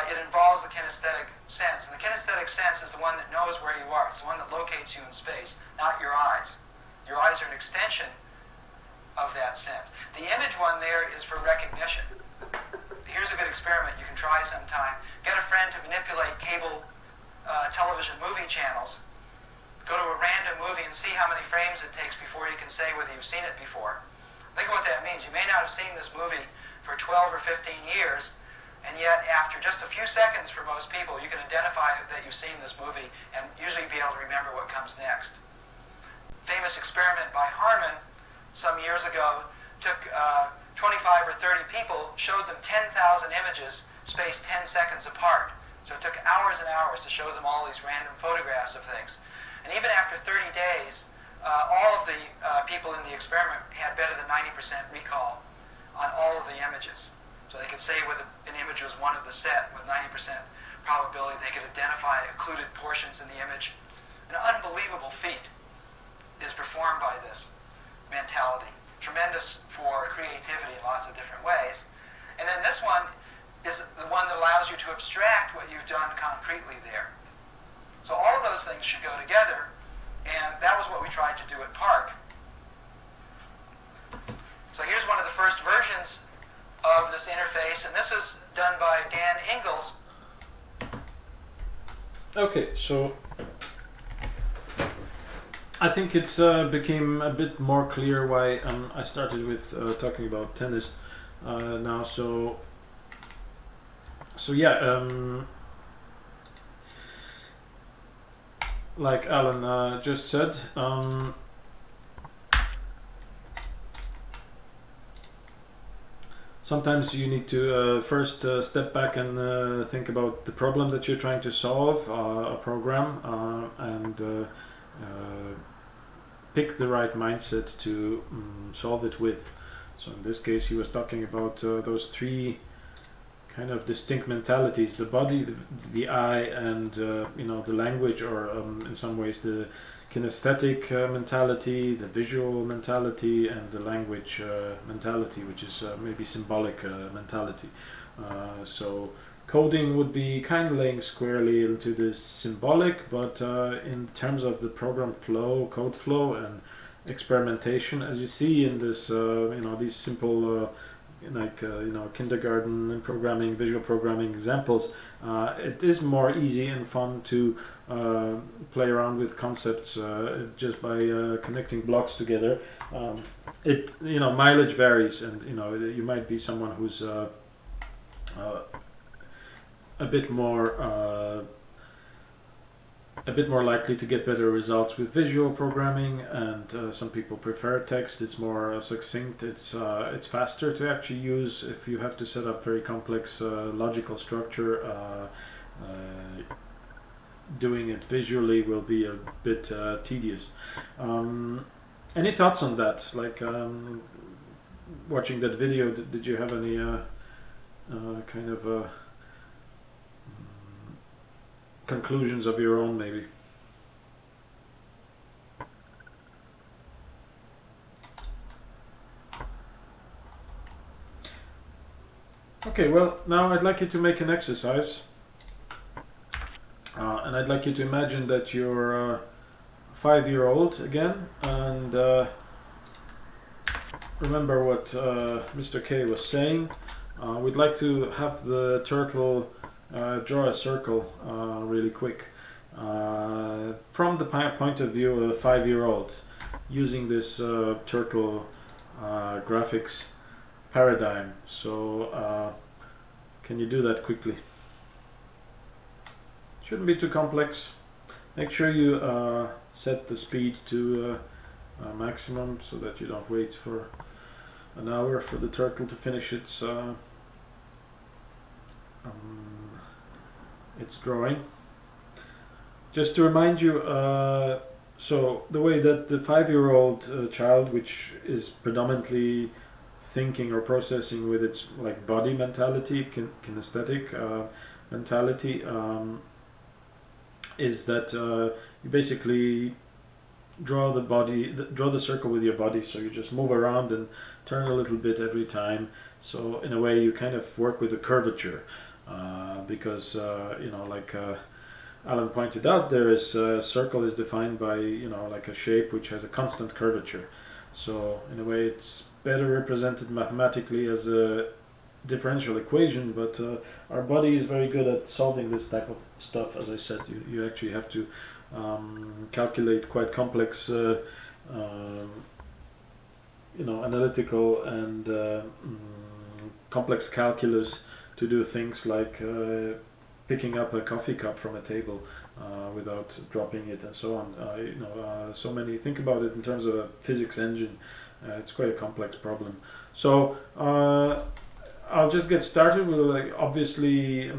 it involves the kinesthetic sense. And the kinesthetic sense is the one that knows where you are. It's the one that locates you in space, not your eyes. Your eyes are an extension of that sense. The image one there is for recognition. Here's a good experiment you can try sometime. Get a friend to manipulate cable television movie channels. Go to a random movie and see how many frames it takes before you can say whether you've seen it before. Think of what that means. You may not have seen this movie for 12 or 15 years, and yet after just a few seconds for most people, you can identify that you've seen this movie and usually be able to remember what comes next. Famous experiment by Harman some years ago took 25 or 30 people, showed them 10,000 images spaced 10 seconds apart. So it took hours and hours to show them all these random photographs of things. And even after 30 days, all of the people in the experiment had better than 90% recall on all of the images. So they could say whether an image was one of the set with 90% probability. They could identify occluded portions in the image. An unbelievable feat is performed by this mentality. Tremendous for creativity in lots of different ways. And then this one is the one that allows you to abstract what you've done concretely there. So all of those things should go together, and that was what we tried to do at Park. So here's one of the first versions of this interface, and this is done by Dan Ingalls. Okay, so I think it became a bit more clear why I started with talking about tennis now. So yeah, like Alan just said, sometimes you need to first step back and think about the problem that you're trying to solve, a program, and pick the right mindset to solve it with. So in this case he was talking about those three kind of distinct mentalities: the body, the eye, and the language, or in some ways the kinesthetic mentality, the visual mentality, and the language mentality, which is maybe symbolic mentality. So coding would be kind of laying squarely into this symbolic, but in terms of the program flow, code flow, and experimentation, as you see in this, these simple kindergarten and programming, visual programming examples, it is more easy and fun to play around with concepts just by connecting blocks together. Mileage varies, and you might be someone who's a bit more a bit more likely to get better results with visual programming, and some people prefer text. It's more succinct. It's faster to actually use if you have to set up very complex logical structure. Doing it visually will be a bit tedious. Any thoughts on that? Like watching that video, did you have any kind of conclusions of your own, maybe? Okay, well, now I'd like you to make an exercise. And I'd like you to imagine that you're a 5-year-old again, and remember what Mr. K was saying. We'd like to have the turtle draw a circle really quick from the point of view of a 5-year-old, using this turtle graphics paradigm. So can you do that quickly? Shouldn't be too complex. Make sure you set the speed to maximum so that you don't wait for an hour for the turtle to finish its drawing. Just to remind you, so the way that the 5-year-old child, which is predominantly thinking or processing with its like body mentality, kinesthetic mentality, is that you basically draw the circle with your body. So you just move around and turn a little bit every time. So in a way you kind of work with the curvature, because like Alan pointed out, there is a circle is defined by like a shape which has a constant curvature. So in a way it's better represented mathematically as a differential equation, but our body is very good at solving this type of stuff. As I said, you actually have to calculate quite complex analytical and complex calculus to do things like picking up a coffee cup from a table without dropping it, and so on. So many, think about it in terms of a physics engine. It's quite a complex problem. So I'll just get started. Obviously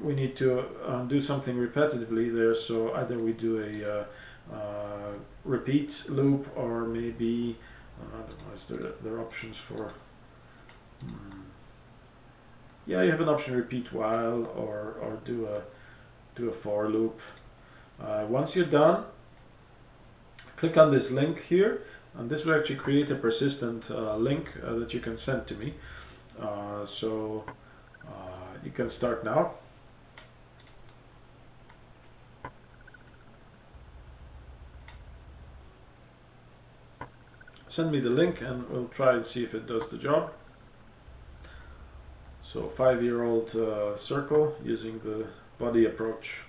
we need to do something repetitively there, so either we do a repeat loop, or maybe I don't know, is there are options for yeah, you have an option repeat while, or do a for loop. Once you're done, click on this link here, and this will actually create a persistent link that you can send to me. So you can start now. Send me the link and we'll try and see if it does the job. So 5-year-old circle using the body approach.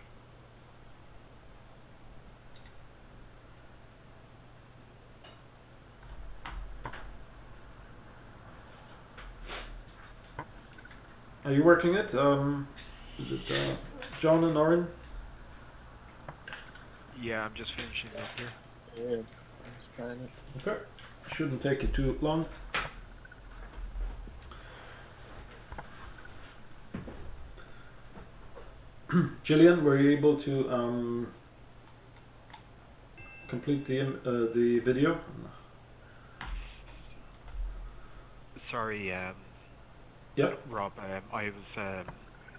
Are you working it? Is it John and Orin? Yeah, I'm just finishing up here. Yeah, I'm just trying it. Okay. Shouldn't take you too long. Gillian, were you able to complete the video? Sorry, Yep. Rob, I was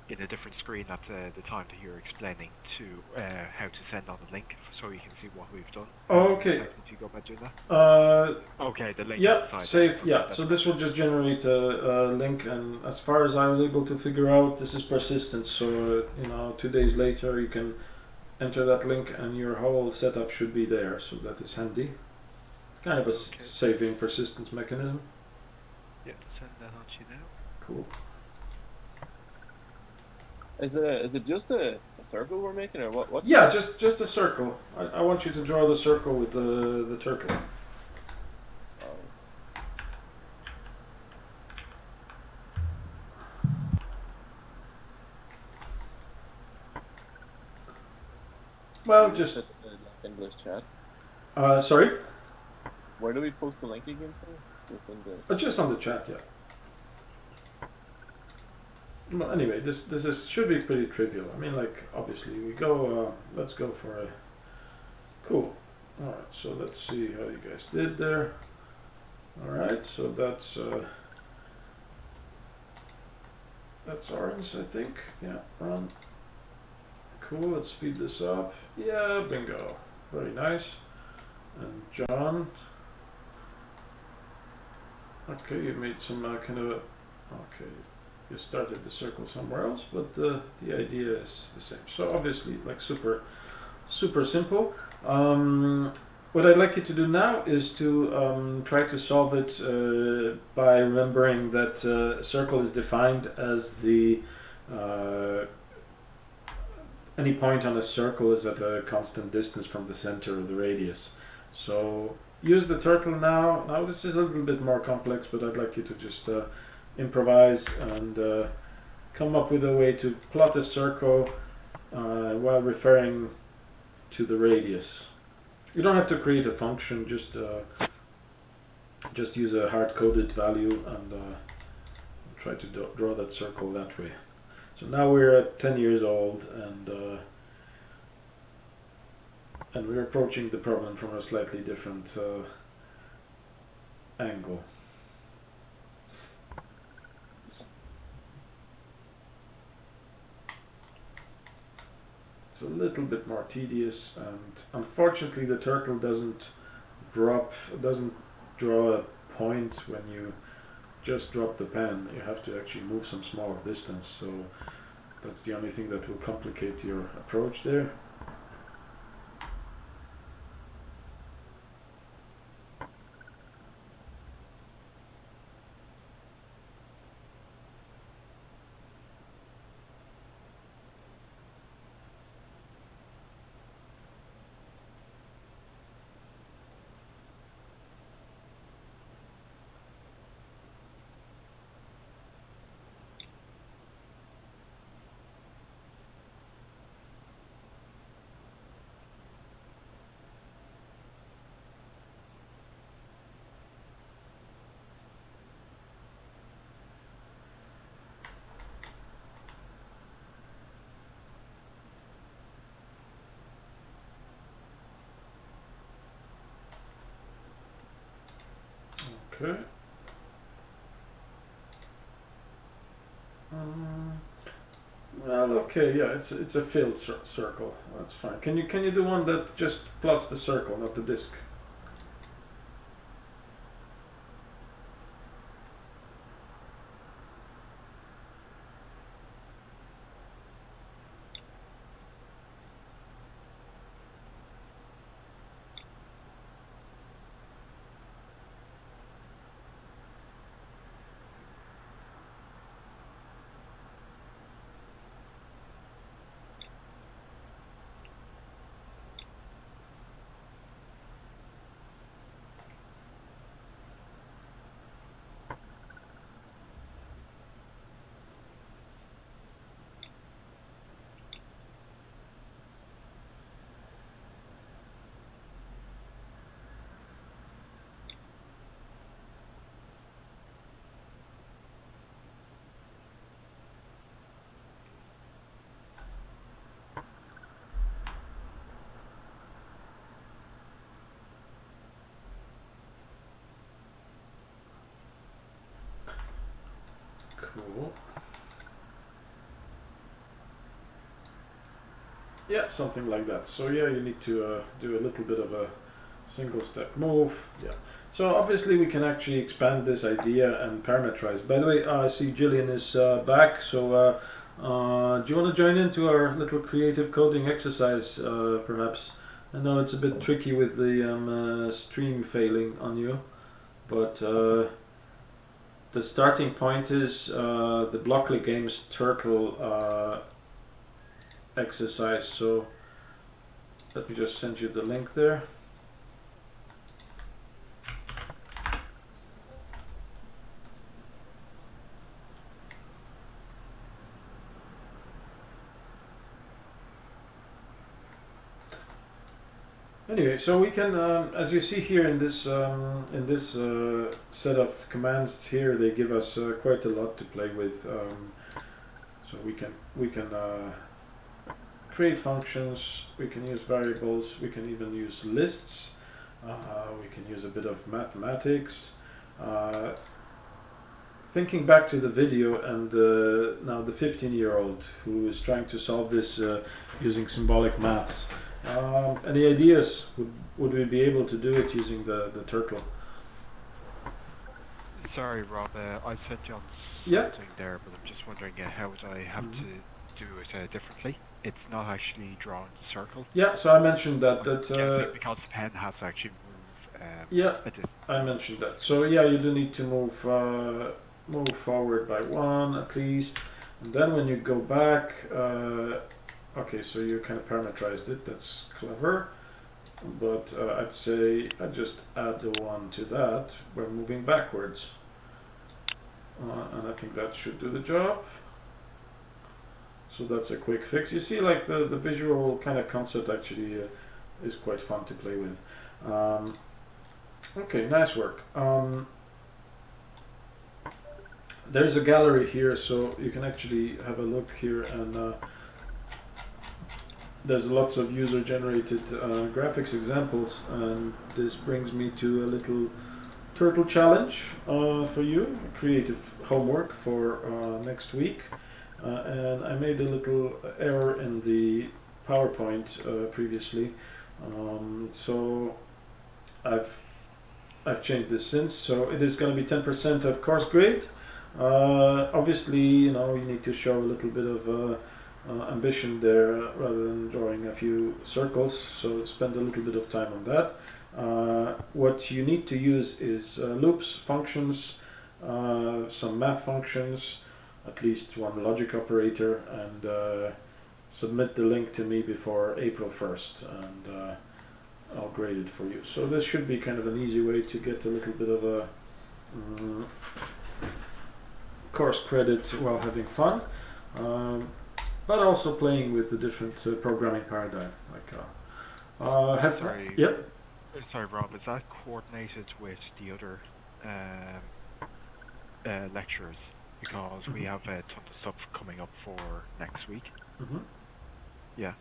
in a different screen at the time that you were explaining to how to send on the link so you can see what we've done. Oh, okay. Did you go about doing that? Okay, the link. Yeah, inside. save. Okay, Yeah, so this will just generate a link, and as far as I was able to figure out, this is persistent. So 2 days later, you can enter that link, and your whole setup should be there. So that is handy. It's kind of a saving persistence mechanism. Yeah, send that on to you now. Cool. Is it just a circle we're making, or what? Yeah, just a circle. I want you to draw the circle with the turtle. Well, just English chat. sorry, Where do we post the link again, sir? Just in the. just on the chat, yeah. Well, anyway, this is should be pretty trivial. I mean, like obviously we go. Let's go for a cool. All right, so let's see how you guys did there. All right, so that's orange, I think. Yeah, run. Cool. Let's speed this up. Yeah, bingo. Very nice. And John. Okay, you made some kind of a. Okay, you started the circle somewhere else, but the idea is the same. So obviously, like super simple. What I'd like you to do now is to try to solve it by remembering that a circle is defined as the any point on a circle is at a constant distance from the center of the radius. So use the turtle now. Now this is a little bit more complex, but I'd like you to just improvise and come up with a way to plot a circle while referring to the radius. You don't have to create a function, just use a hard-coded value and try to draw that circle that way. So now we're at 10 years old and we're approaching the problem from a slightly different angle. It's a little bit more tedious, and unfortunately the turtle doesn't draw a point when you just drop the pen. You have to actually move some small distance, so that's the only thing that will complicate your approach there. Okay. Well, okay, yeah, it's a filled circle. That's fine. Can you do one that just plots the circle, not the disk? Cool. Yeah, something like that. So yeah, you need to do a little bit of a single step move. Yeah. So obviously we can actually expand this idea and parameterize. By the way, I see Gillian is back. So do you want to join into our little creative coding exercise, perhaps? I know it's a bit tricky with the stream failing on you, but the starting point is the Blockly Games turtle exercise. So let me just send you the link there. Anyway, so we can, as you see here in this set of commands here, they give us quite a lot to play with. So we can create functions. We can use variables. We can even use lists. We can use a bit of mathematics. Thinking back to the video and now the 15-year-old who is trying to solve this using symbolic maths. Any ideas? Would we be able to do it using the turtle? Sorry, Rob, I sent you on Yeah. something there, but I'm just wondering how would I have to do it differently? It's not actually drawn the circle. Yeah, so I mentioned that. I'm guessing because the pen has to actually move. Yeah, a distance. I mentioned that. So yeah, you do need to move forward by 1 at least, and then when you go back, okay, so you kind of parameterized it. That's clever, but I'd say I just add the 1 to that. We're moving backwards, and I think that should do the job. So that's a quick fix. You see, like the visual kind of concept actually is quite fun to play with. Okay, nice work. There's a gallery here, so you can actually have a look here, and there's lots of user-generated graphics examples, and this brings me to a little turtle challenge for you, creative homework for next week. And I made a little error in the PowerPoint previously, so I've changed this since. So it is going to be 10% of course grade. Obviously, you need to show a little bit of ambition there rather than drawing a few circles. So spend a little bit of time on that. What you need to use is loops, functions, some math functions, at least one logic operator, and submit the link to me before April 1st, and I'll grade it for you. So this should be kind of an easy way to get a little bit of a course credit while having fun, but also playing with the different programming paradigm. Sorry. Yep. Sorry, Rob. Is that coordinated with the other lecturers? Because we have a ton of stuff coming up for next week. Mm-hmm. Yeah.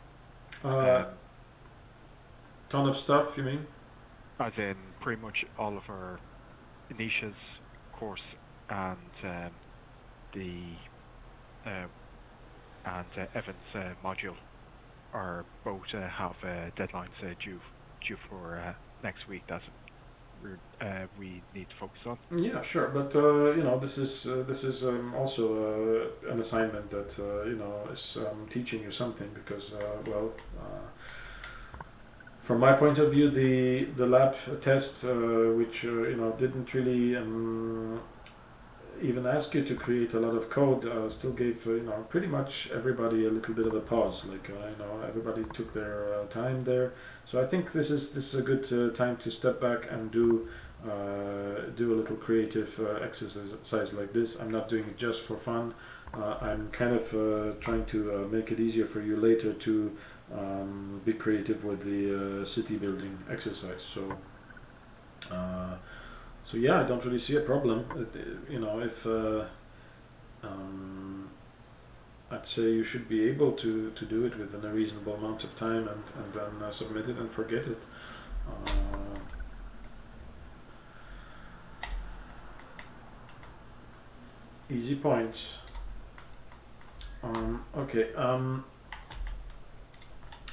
Ton of stuff, you mean? As in pretty much all of our Anisha's course and Evan's module are both have deadlines due for next week. That's we need to focus on. Yeah, sure, but this is also an assignment that is teaching you something, because from my point of view, the lab test, which didn't really even ask you to create a lot of code, still gave pretty much everybody a little bit of a pause. Everybody took their time there. So I think this is a good time to step back and do a little creative exercise like this. I'm not doing it just for fun. I'm kind of trying to make it easier for you later to be creative with the city building exercise. So yeah, I don't really see a problem. If I'd say you should be able to do it within a reasonable amount of time, and then submit it and forget it. Easy points. Okay.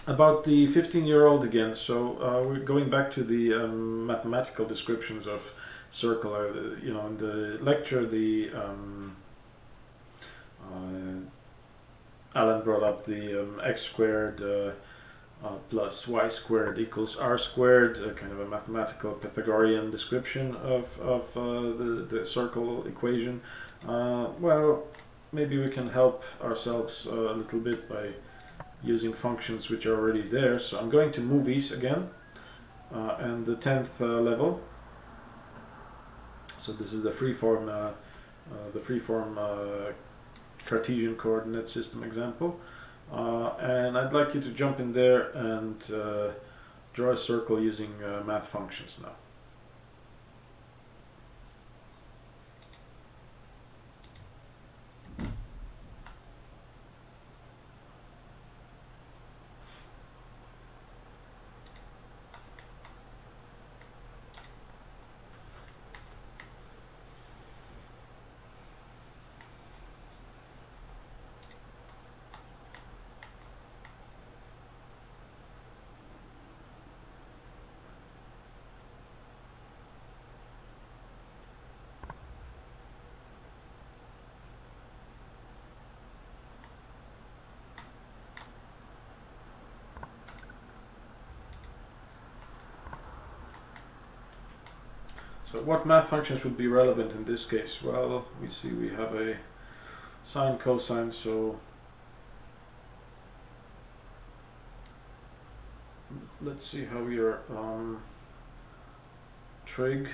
About the 15-year-old again. So we're going back to the mathematical descriptions of circle. In the lecture, Alan brought up the x squared plus y squared equals r squared, kind of a mathematical Pythagorean description of the circle equation. Well, maybe we can help ourselves a little bit by using functions which are already there. So I'm going to movies again, and the 10th level. So this is the freeform Cartesian coordinate system example, and I'd like you to jump in there and draw a circle using math functions now. So what math functions would be relevant in this case? Well, we see we have a sine, cosine, so let's see how your trig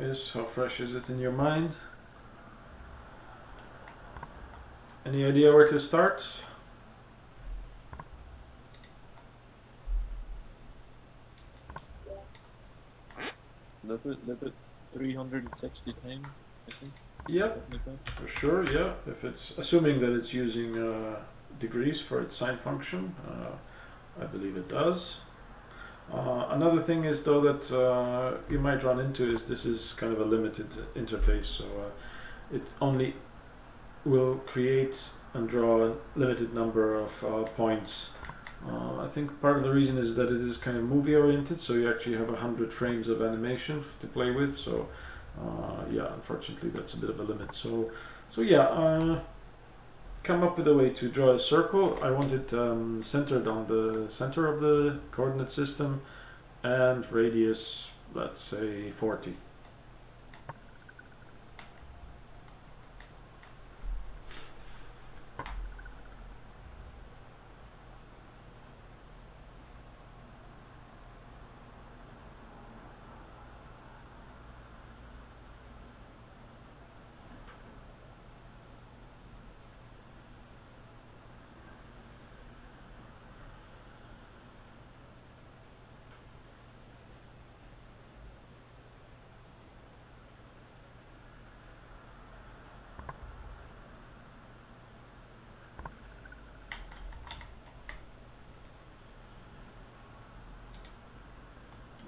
is. How fresh is it in your mind? Any idea where to start? Live it 360 times, I think. Yeah, Something like that. for sure, yeah. If it's assuming that it's using degrees for its sine function, I believe it does. Another thing is though that you might run into is this is kind of a limited interface, so it only will create and draw a limited number of points. I think part of the reason is that it is kind of movie oriented, so you actually have 100 frames of animation to play with, so yeah, unfortunately that's a bit of a limit. So yeah, come up with a way to draw a circle. I want it centered on the center of the coordinate system and radius, let's say 40.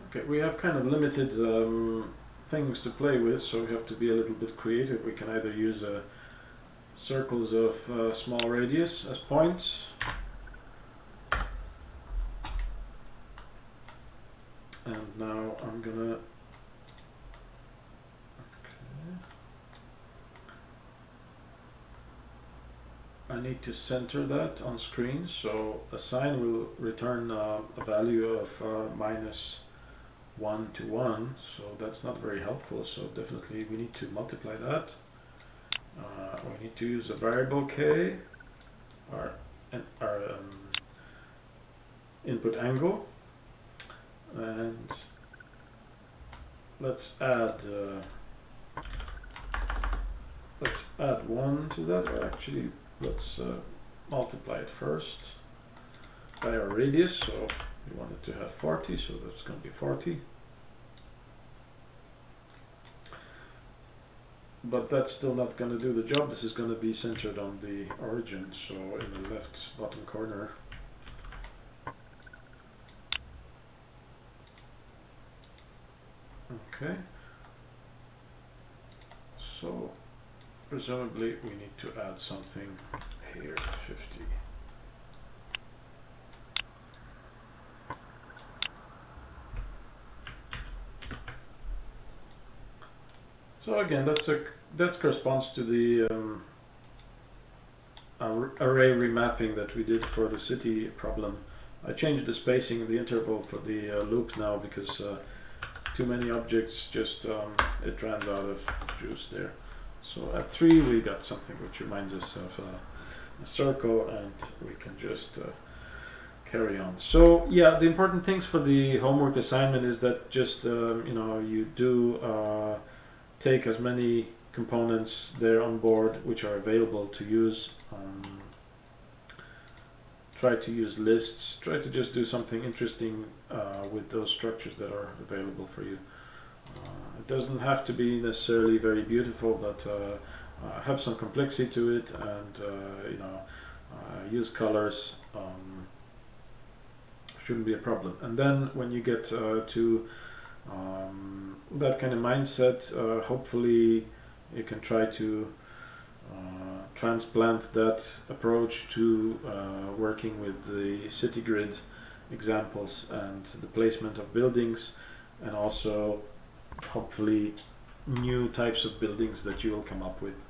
Okay, we have kind of limited things to play with, so we have to be a little bit creative. We can either use circles of small radius as points, and now I'm gonna I need to center that on screen, so a sine will return a value of minus 1 to 1, so that's not very helpful, so definitely we need to multiply that. We need to use a variable k, our input angle, and let's add 1 to that, or actually let's multiply it first by our radius, so we want it to have 40, so that's going to be 40. But that's still not going to do the job. This is going to be centered on the origin, so in the left bottom corner. Okay. So presumably we need to add something here, 50. So again, that corresponds to the array remapping that we did for the city problem. I changed the spacing, the interval for the loop now because too many objects just it runs out of juice there. So at 3 we got something which reminds us of a circle, and we can just carry on. So yeah, the important things for the homework assignment is that just you do take as many components there on board which are available to use. try to use lists, try to just do something interesting with those structures that are available for you. It doesn't have to be necessarily very beautiful, but have some complexity to it, and use colors. Shouldn't be a problem. And then when you get to that kind of mindset, hopefully you can try to transplant that approach to working with the city grid examples and the placement of buildings, and also hopefully new types of buildings that you will come up with.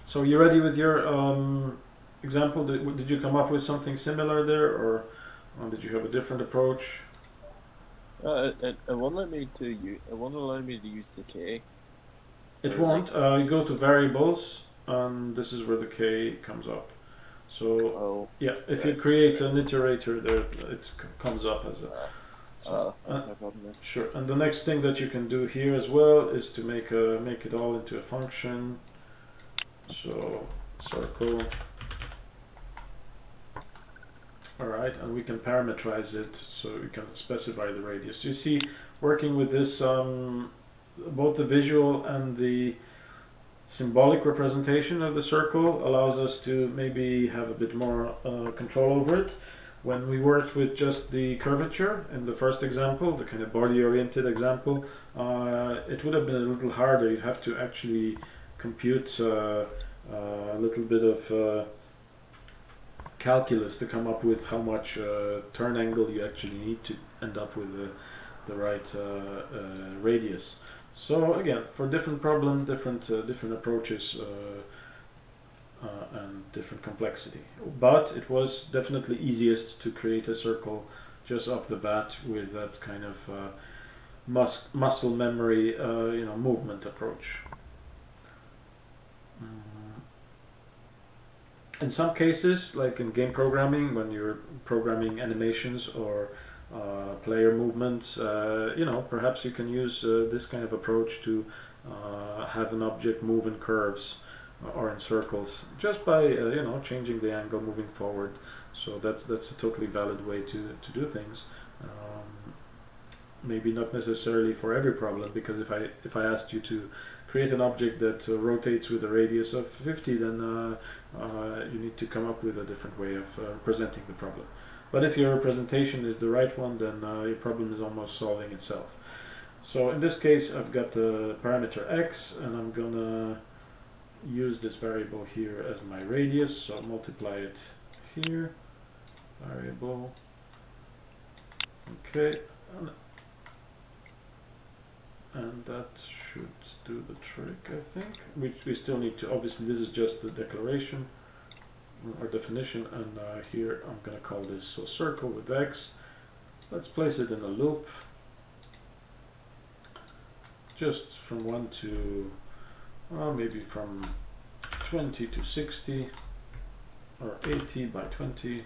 So you ready with your example? Did you come up with something similar there, or did you have a different approach? It won't let me to allow me to use the K. It won't. You go to variables, and this is where the K comes up. So yeah, if you create an iterator, there it comes up as a. No problem then. Sure. And the next thing that you can do here as well is to make it all into a function. So circle. Alright, and we can parameterize it, so we can specify the radius. You see, working with this, both the visual and the symbolic representation of the circle allows us to maybe have a bit more control over it. When we worked with just the curvature in the first example, the kind of body-oriented example, it would have been a little harder. You'd have to actually compute a little bit of calculus to come up with how much turn angle you actually need to end up with the right radius. So again, for different problems, different approaches and different complexity. But it was definitely easiest to create a circle just off the bat with that kind of muscle memory, movement approach. In some cases, like in game programming, when you're programming animations or player movements, perhaps you can use this kind of approach to have an object move in curves or in circles just by changing the angle moving forward. So that's a totally valid way to do things. Maybe not necessarily for every problem, because if I asked you to create an object that rotates with a radius of 50, then you need to come up with a different way of presenting the problem. But if your representation is the right one, then your problem is almost solving itself. So in this case, I've got the parameter x, and I'm gonna use this variable here as my radius, so I'll multiply it here, variable, okay, and that should do the trick, I think. We still need to, obviously this is just the declaration or definition, and here I'm going to call this circle with x. Let's place it in a loop, just from 1 to, maybe from 20 to 60, or 80 by 20.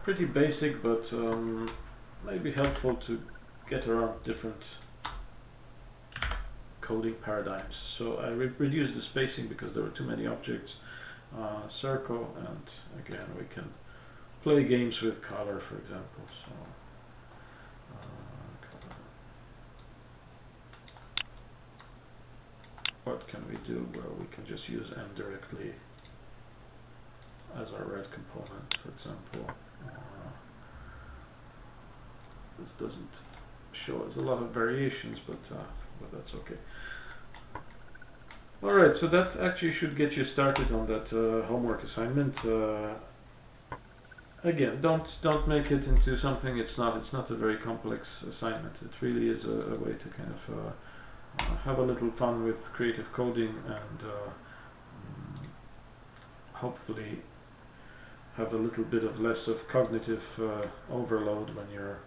Pretty basic, but maybe helpful to get around different coding paradigms. So I reduced the spacing because there were too many objects. Circle, and again we can play games with color, for example. So color. What can we do? Well, we can just use M directly as our red component, for example. This doesn't show us a lot of variations, but that's okay. Alright, so that actually should get you started on that homework assignment. Again, don't make it into something it's not. It's not a very complex assignment. It really is a way to kind of have a little fun with creative coding, and hopefully have a little bit of less of cognitive overload when you're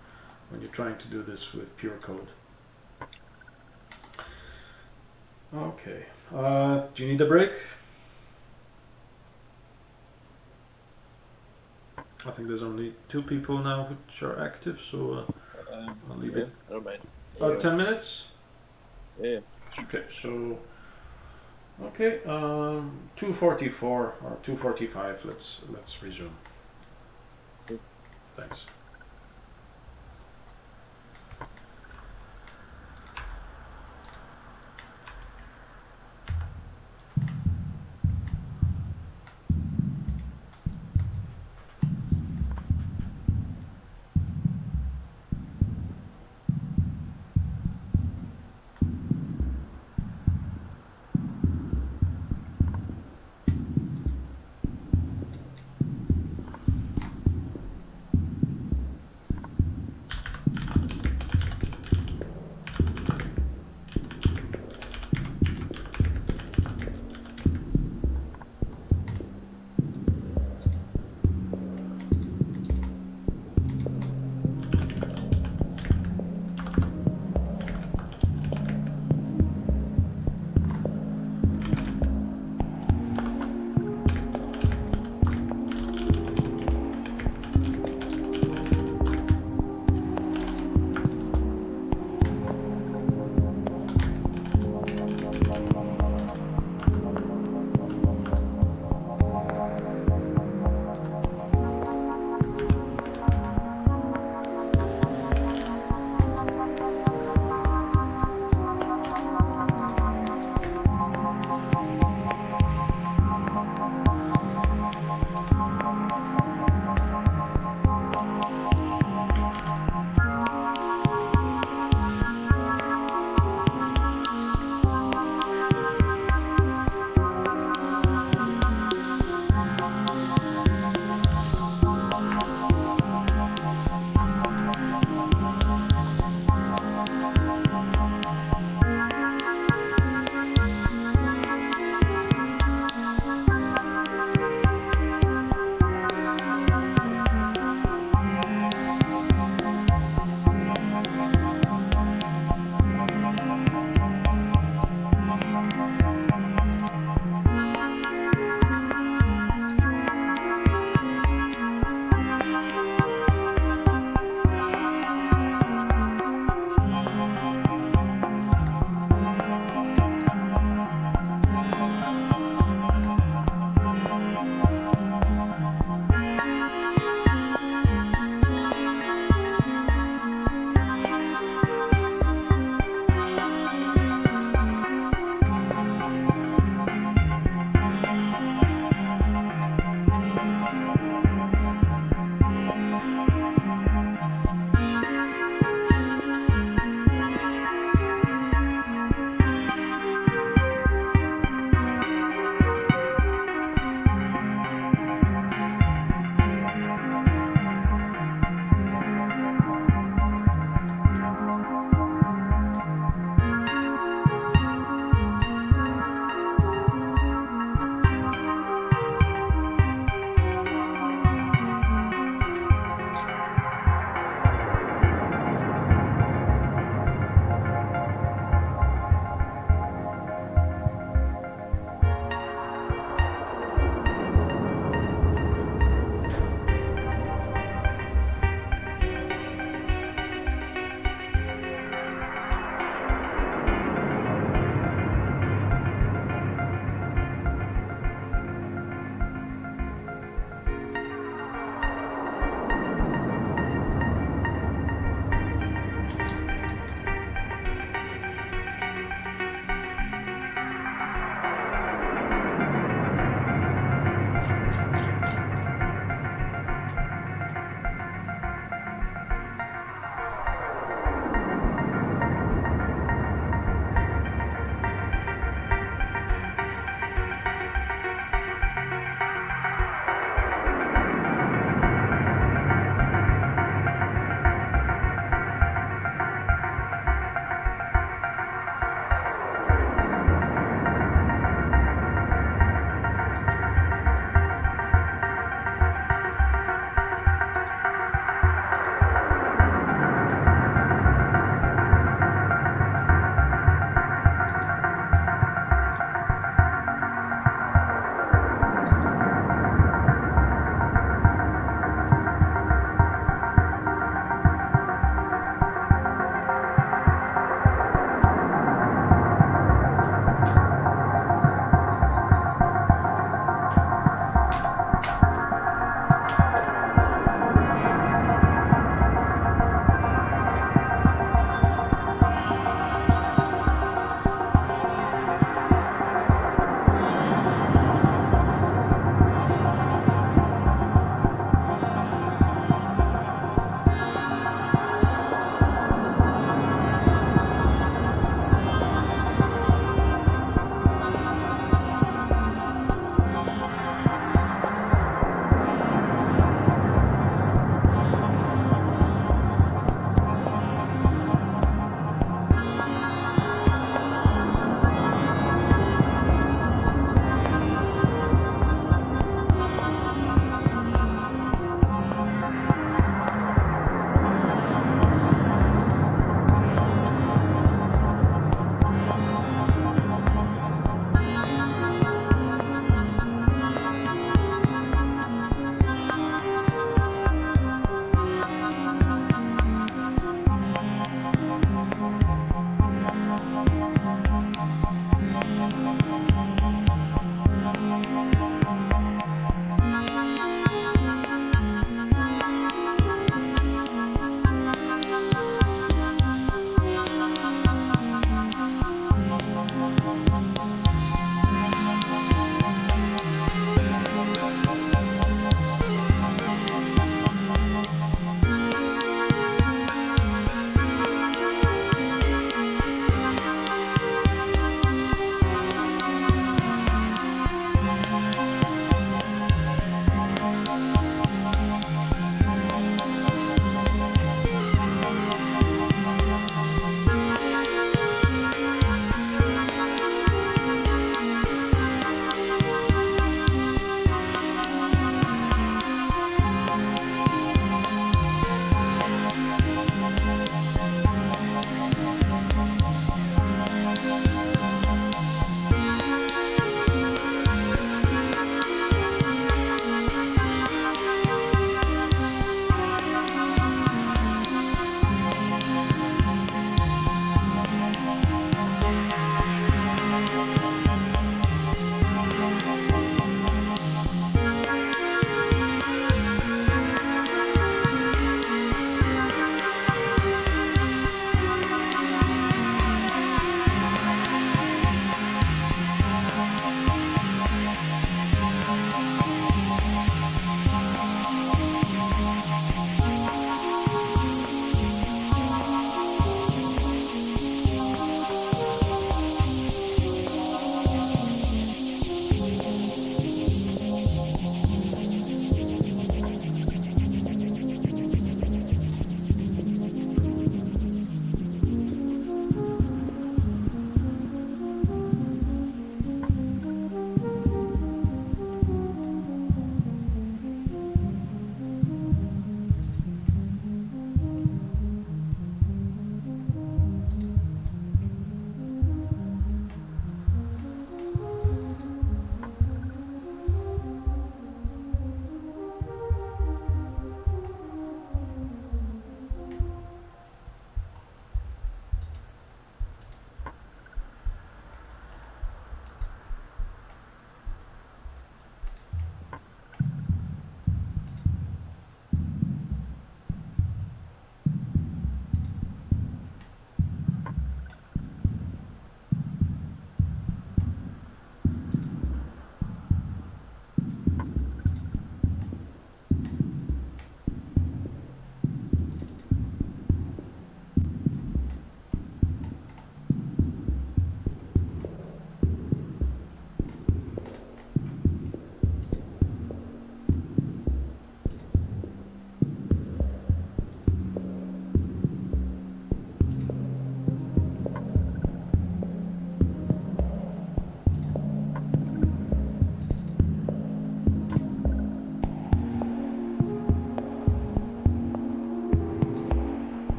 trying to do this with pure code. Okay, do you need a break? I think there's only 2 people now which are active, so I'll leave it. I don't mind. 10 minutes? Yeah. Okay, so 2:44 or 2:45. Let's resume. Thanks.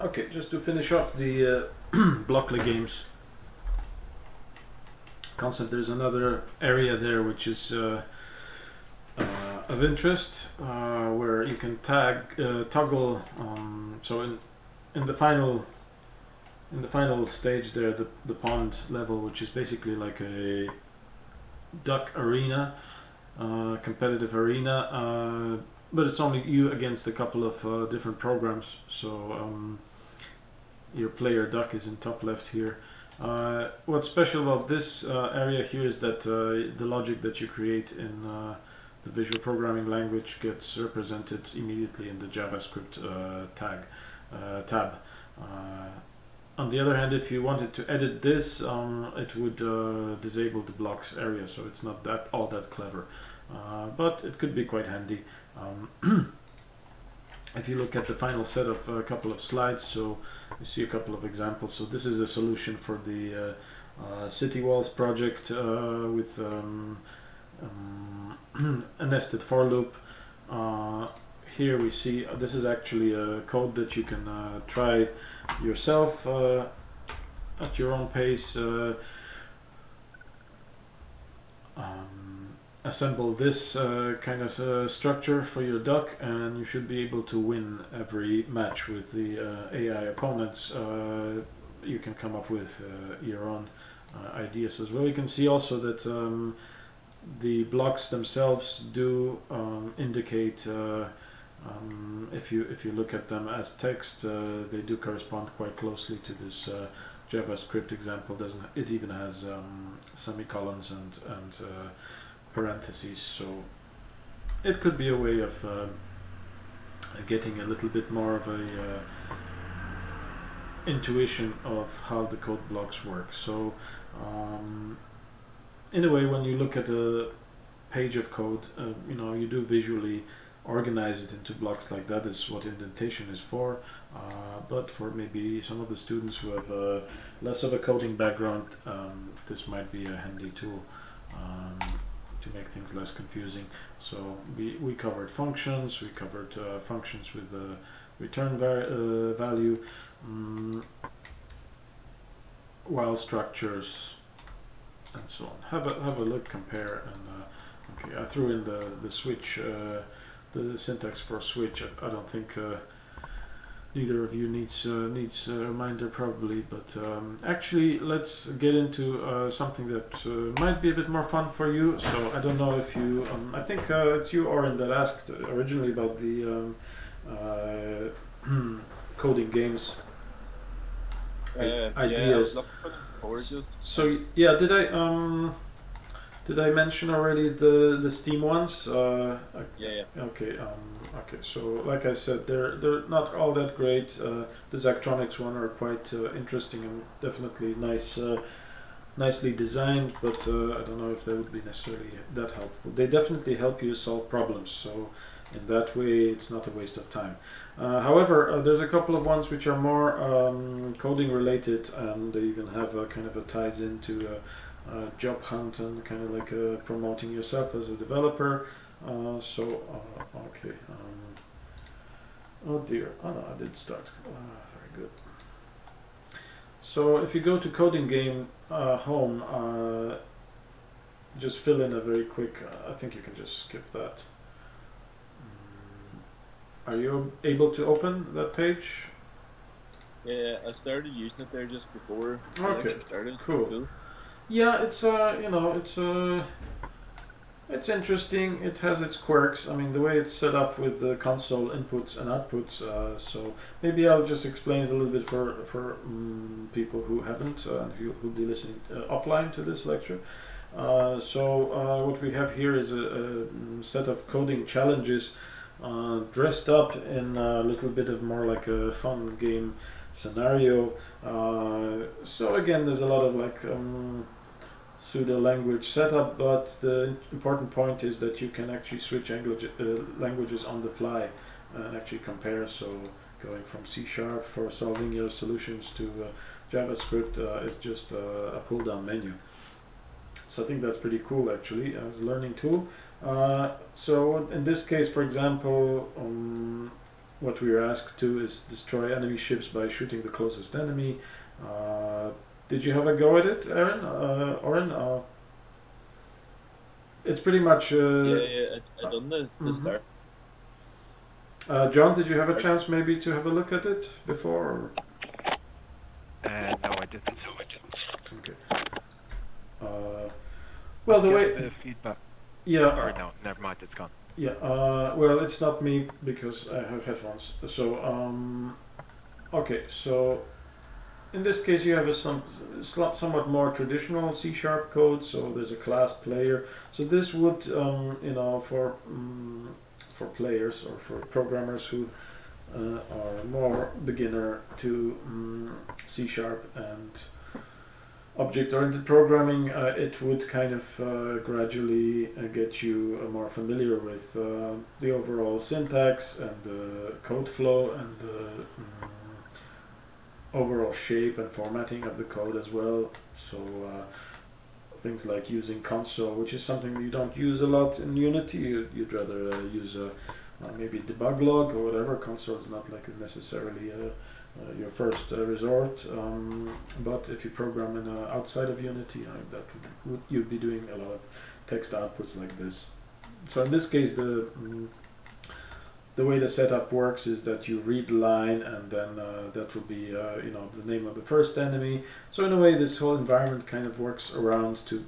Okay, just to finish off the Blockly games concept, there's another area there which is of interest, where you can toggle. So in the final stage there, the pond level, which is basically like a duck arena, competitive arena, but it's only you against a couple of different programs. So your player duck is in top left here. What's special about this area here is that the logic that you create in the visual programming language gets represented immediately in the JavaScript tab. On the other hand, if you wanted to edit this, it would disable the blocks area, so it's not all that clever, but it could be quite handy. If you look at the final set of a couple of slides, so you see a couple of examples. So this is a solution for the City Walls project with a nested for loop. Here we see this is actually a code that you can try yourself at your own pace. Assemble this kind of structure for your duck, and you should be able to win every match with the AI opponents. You can come up with your own ideas as well. You can see also that the blocks themselves do indicate, if you look at them as text, they do correspond quite closely to this JavaScript example. It even has semicolons and parentheses, so it could be a way of getting a little bit more of a intuition of how the code blocks work. So in a way, when you look at a page of code, you do visually organize it into blocks like that. Is what indentation is for, but for maybe some of the students who have less of a coding background, this might be a handy tool to make things less confusing. So we covered functions, we covered functions with return value, while structures, and so on. Have a look, compare, and okay, I threw in the switch, the syntax for switch. I don't think neither of you needs a reminder probably, but actually let's get into something that might be a bit more fun for you. So I don't know if you, I think it's you, Oren, that asked originally about the coding games ideas. So yeah, did I mention already the Steam ones? Yeah. Okay. Okay. So like I said, they're not all that great. The Zachtronics one are quite interesting and definitely nicely designed, but I don't know if they would be necessarily that helpful. They definitely help you solve problems, so in that way it's not a waste of time. However, there's a couple of ones which are more coding related, and they even have a kind of a ties into job hunt and kind of like promoting yourself as a developer. Okay. Oh dear. Oh no, I did start. Very good. So if you go to Coding Game home, just fill in a very quick. I think you can just skip that. Are you able to open that page? Yeah, I started using it there just before the Okay, lecture started. cool. Yeah, it's it's interesting. It has its quirks. I mean, the way it's set up with the console inputs and outputs. So maybe I'll just explain it a little bit for people who haven't and who'll be listening offline to this lecture. So what we have here is a set of coding challenges dressed up in a little bit of more like a fun game scenario. So again, there's a lot of like pseudo language setup, but the important point is that you can actually switch languages on the fly and actually compare. So going from C# for solving your solutions to JavaScript is just a pull down menu. So I think that's pretty cool actually as a learning tool. So in this case, for example, what we are asked to is destroy enemy ships by shooting the closest enemy. Did you have a go at it, Aaron? Oren? It's pretty much... I done the Mhm. start. John, did you have a chance maybe to have a look at it before? Or? No, I didn't. Okay. Well, the Give way... a bit of feedback. Yeah. Or no, never mind, it's gone. Yeah, well, it's not me because I have headphones. So, okay, so in this case you have a somewhat more traditional C# code, so there's a class player. So this would, you know, for players or for programmers who are more beginner to C# and object-oriented programming, it would kind of gradually get you more familiar with the overall syntax and the code flow and the overall shape and formatting of the code as well. So things like using console, which is something you don't use a lot in Unity. You'd rather use maybe debug log or whatever. Console is not like necessarily your first resort, but if you program in outside of Unity, you'd be doing a lot of text outputs like this. So in this case, the way the setup works is that you read the line, and then that will be you know, the name of the first enemy. So in a way, this whole environment kind of works around to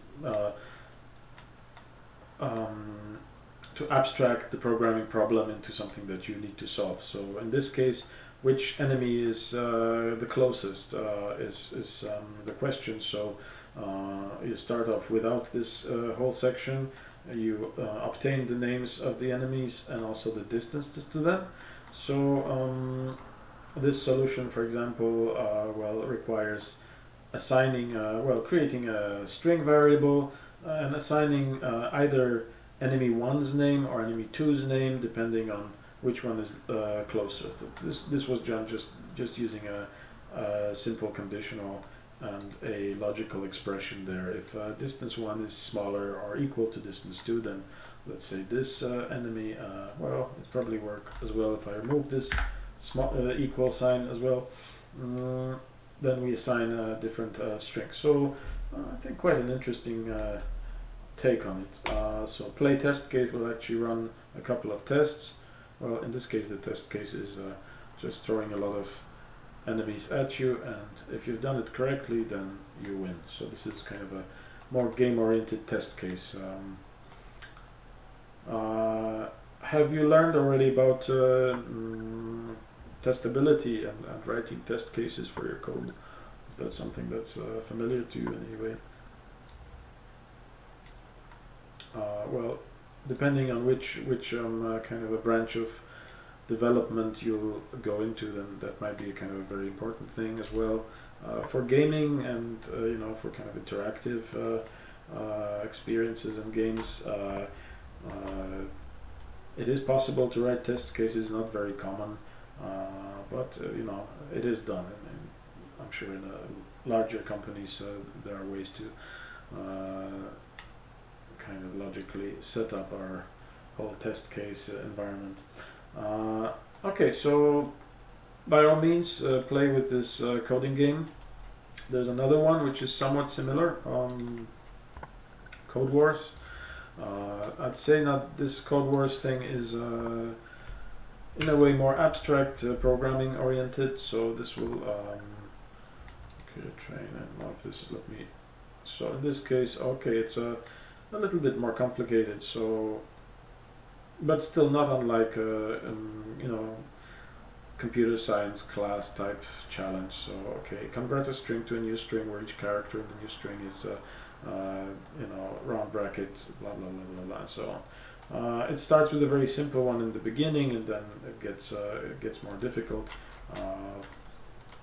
abstract the programming problem into something that you need to solve. So in this case, which enemy is the closest is the question. So you start off without this whole section. You obtain the names of the enemies and also the distances to them. So this solution, for example, well, requires assigning, creating a string variable and assigning either enemy 1's name or enemy 2's name, depending on which one is closer. This was done just using a simple conditional and a logical expression there. If distance 1 is smaller or equal to distance 2, then let's say this enemy, well, it probably work as well if I remove this small equal sign as well. Then we assign a different string. So I think quite an interesting take on it. So play test case will actually run a couple of tests. Well, in this case, the test case is just throwing a lot of enemies at you, and if you've done it correctly, then you win. So this is kind of a more game-oriented test case. Have you learned already about testability and writing test cases for your code? Is that something that's familiar to you in any way? Well, depending on which kind of a branch of development you'll go into, then that might be a kind of a very important thing as well. For gaming and you know, for kind of interactive experiences and games, it is possible to write test cases. Not very common, but you know, it is done, and I'm sure in larger companies there are ways to kind of logically set up our whole test case environment. Okay, so by all means play with this coding game. There's another one which is somewhat similar, Code Wars. I'd say that this Code Wars thing is in a way more abstract programming oriented, so this will train and off this, let me, so in this case, okay, it's a little bit more complicated, so, but still not unlike you know, computer science class type challenge. So okay, convert a string to a new string where each character in the new string is you know, round brackets, blah blah blah blah blah, and so on. It starts with a very simple one in the beginning, and then it gets more difficult.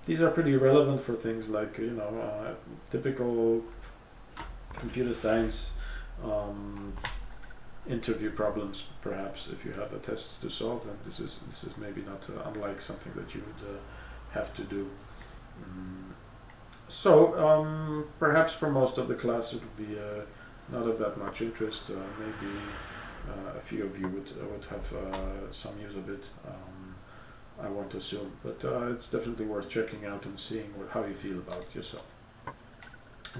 These are pretty relevant for things like, you know, typical computer science interview problems. Perhaps if you have a test to solve, then this is maybe not unlike something that you would have to do. So perhaps for most of the class it would be not of that much interest. Maybe a few of you would have some use of it. I want to assume, but it's definitely worth checking out and seeing how you feel about it yourself.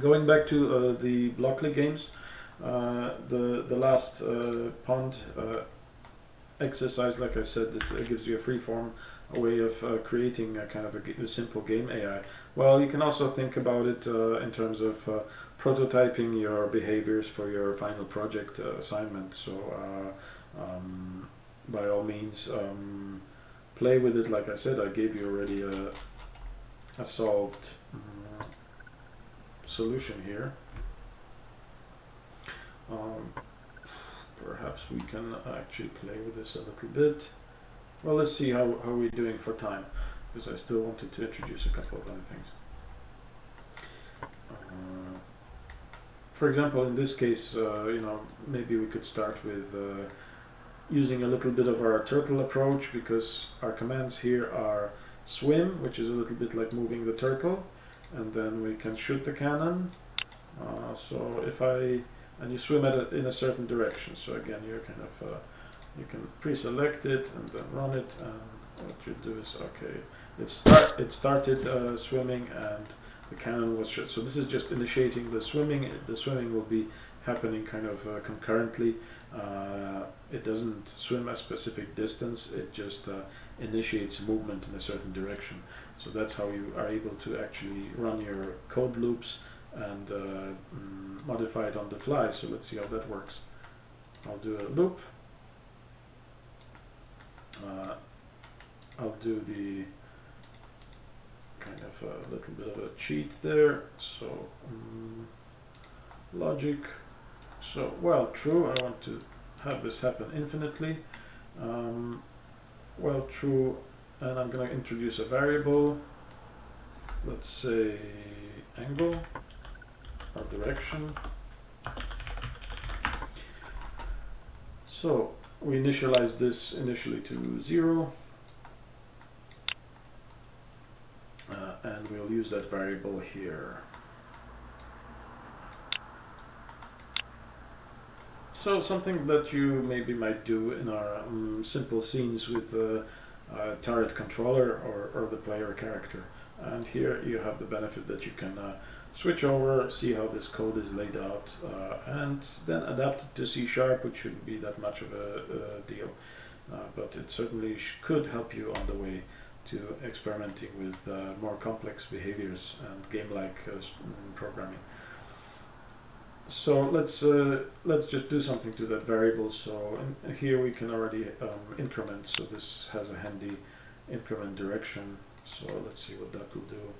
Going back to the Blockly games, the last pond exercise, like I said, it gives you a free-form way of creating a kind of a simple game AI. Well, you can also think about it in terms of prototyping your behaviors for your final project assignment. So by all means, play with it. Like I said, I gave you already a solved solution here. Perhaps we can actually play with this a little bit. Well, let's see how we're doing for time, because I still wanted to introduce a couple of other things. For example, in this case, maybe we could start with using a little bit of our turtle approach, because our commands here are swim, which is a little bit like moving the turtle, and then we can shoot the cannon. So if and you swim in a certain direction. So again, you're kind of you can pre-select it and then run it, and what you do is, okay, it started swimming and the cannon was shot. So this is just initiating the swimming. The swimming will be happening kind of concurrently. It doesn't swim a specific distance, it just initiates movement in a certain direction. So that's how you are able to actually run your code loops and modify it on the fly. So let's see how that works. I'll do a loop. I'll do the kind of a little bit of a cheat there. So logic. So while true, I want to have this happen infinitely. While true, and I'm going to introduce a variable. Let's say angle or direction. So we initialize this initially to 0, and we'll use that variable here. So something that you maybe might do in our simple scenes with the turret controller or the player character. And here you have the benefit that you can switch over, see how this code is laid out, and then adapt it to C#, which shouldn't be that much of a deal. But it certainly could help you on the way to experimenting with more complex behaviors and game-like programming. So let's just do something to that variable. So here we can already increment. So this has a handy increment direction. So let's see what that will do.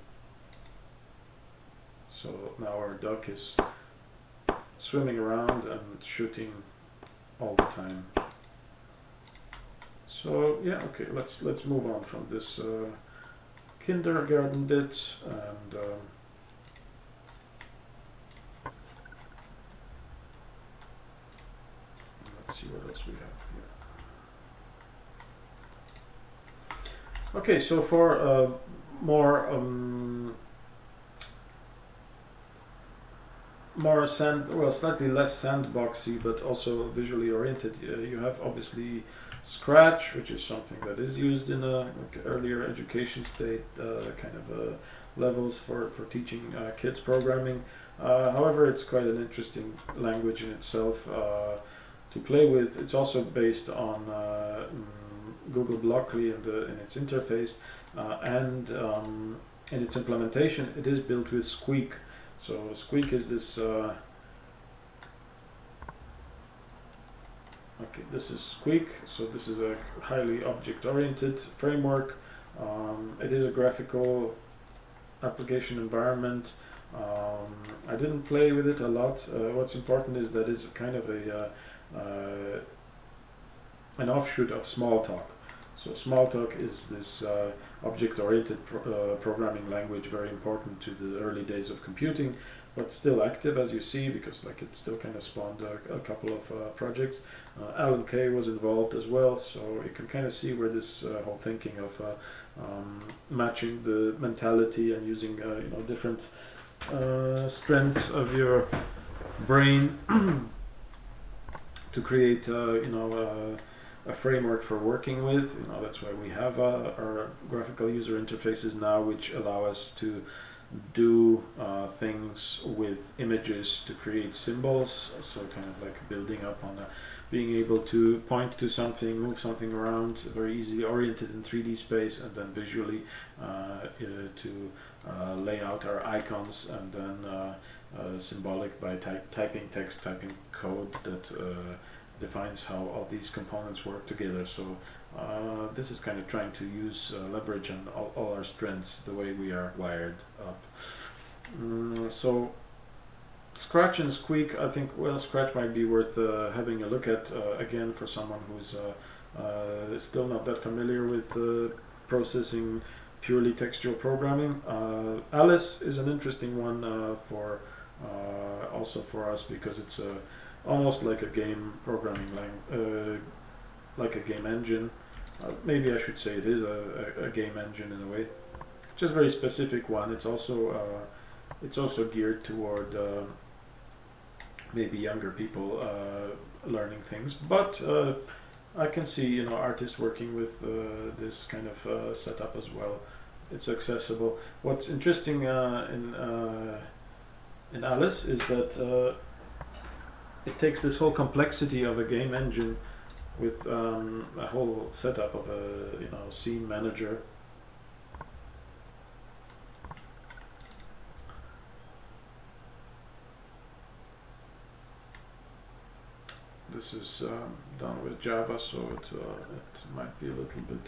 So now our duck is swimming around and shooting all the time. So yeah, okay. Let's move on from this kindergarten bit and. See what else we have here. Okay, so for more slightly less sandboxy, but also visually oriented, you have obviously Scratch, which is something that is used in a earlier education state kind of levels for teaching kids programming. However, it's quite an interesting language in itself. To play with. It's also based on Google Blockly in its interface, and in its implementation it is built with Squeak. So Squeak is this okay, this is Squeak, so this is a highly object-oriented framework. It is a graphical application environment. I didn't play with it a lot. What's important is that it's kind of an offshoot of Smalltalk. So Smalltalk is this object-oriented programming language, very important to the early days of computing, but still active, as you see, because like it still kind of spawned a couple of projects. Alan Kay was involved as well, so you can kind of see where this whole thinking of matching the mentality and using different strengths of your brain to create a framework for working with. You know, that's why we have our graphical user interfaces now, which allow us to do things with images to create symbols. So kind of like building up on being able to point to something, move something around, very easily oriented in 3D space, and then visually to lay out our icons, and then symbolic by typing text, typing code that defines how all these components work together. So this is kind of trying to use leverage on all our strengths, the way we are wired up. So Scratch and Squeak, I think, well, Scratch might be worth having a look at again for someone who's still not that familiar with processing purely textual programming. Alice is an interesting one for also for us, because it's almost like a game programming like a game engine. Maybe I should say it is a game engine in a way. Just very specific one. It's also geared toward maybe younger people learning things, but I can see, you know, artists working with this kind of setup as well. It's accessible. What's interesting in Alice is that it takes this whole complexity of a game engine with a whole setup of a, you know, scene manager. This is done with Java, so it might be a little bit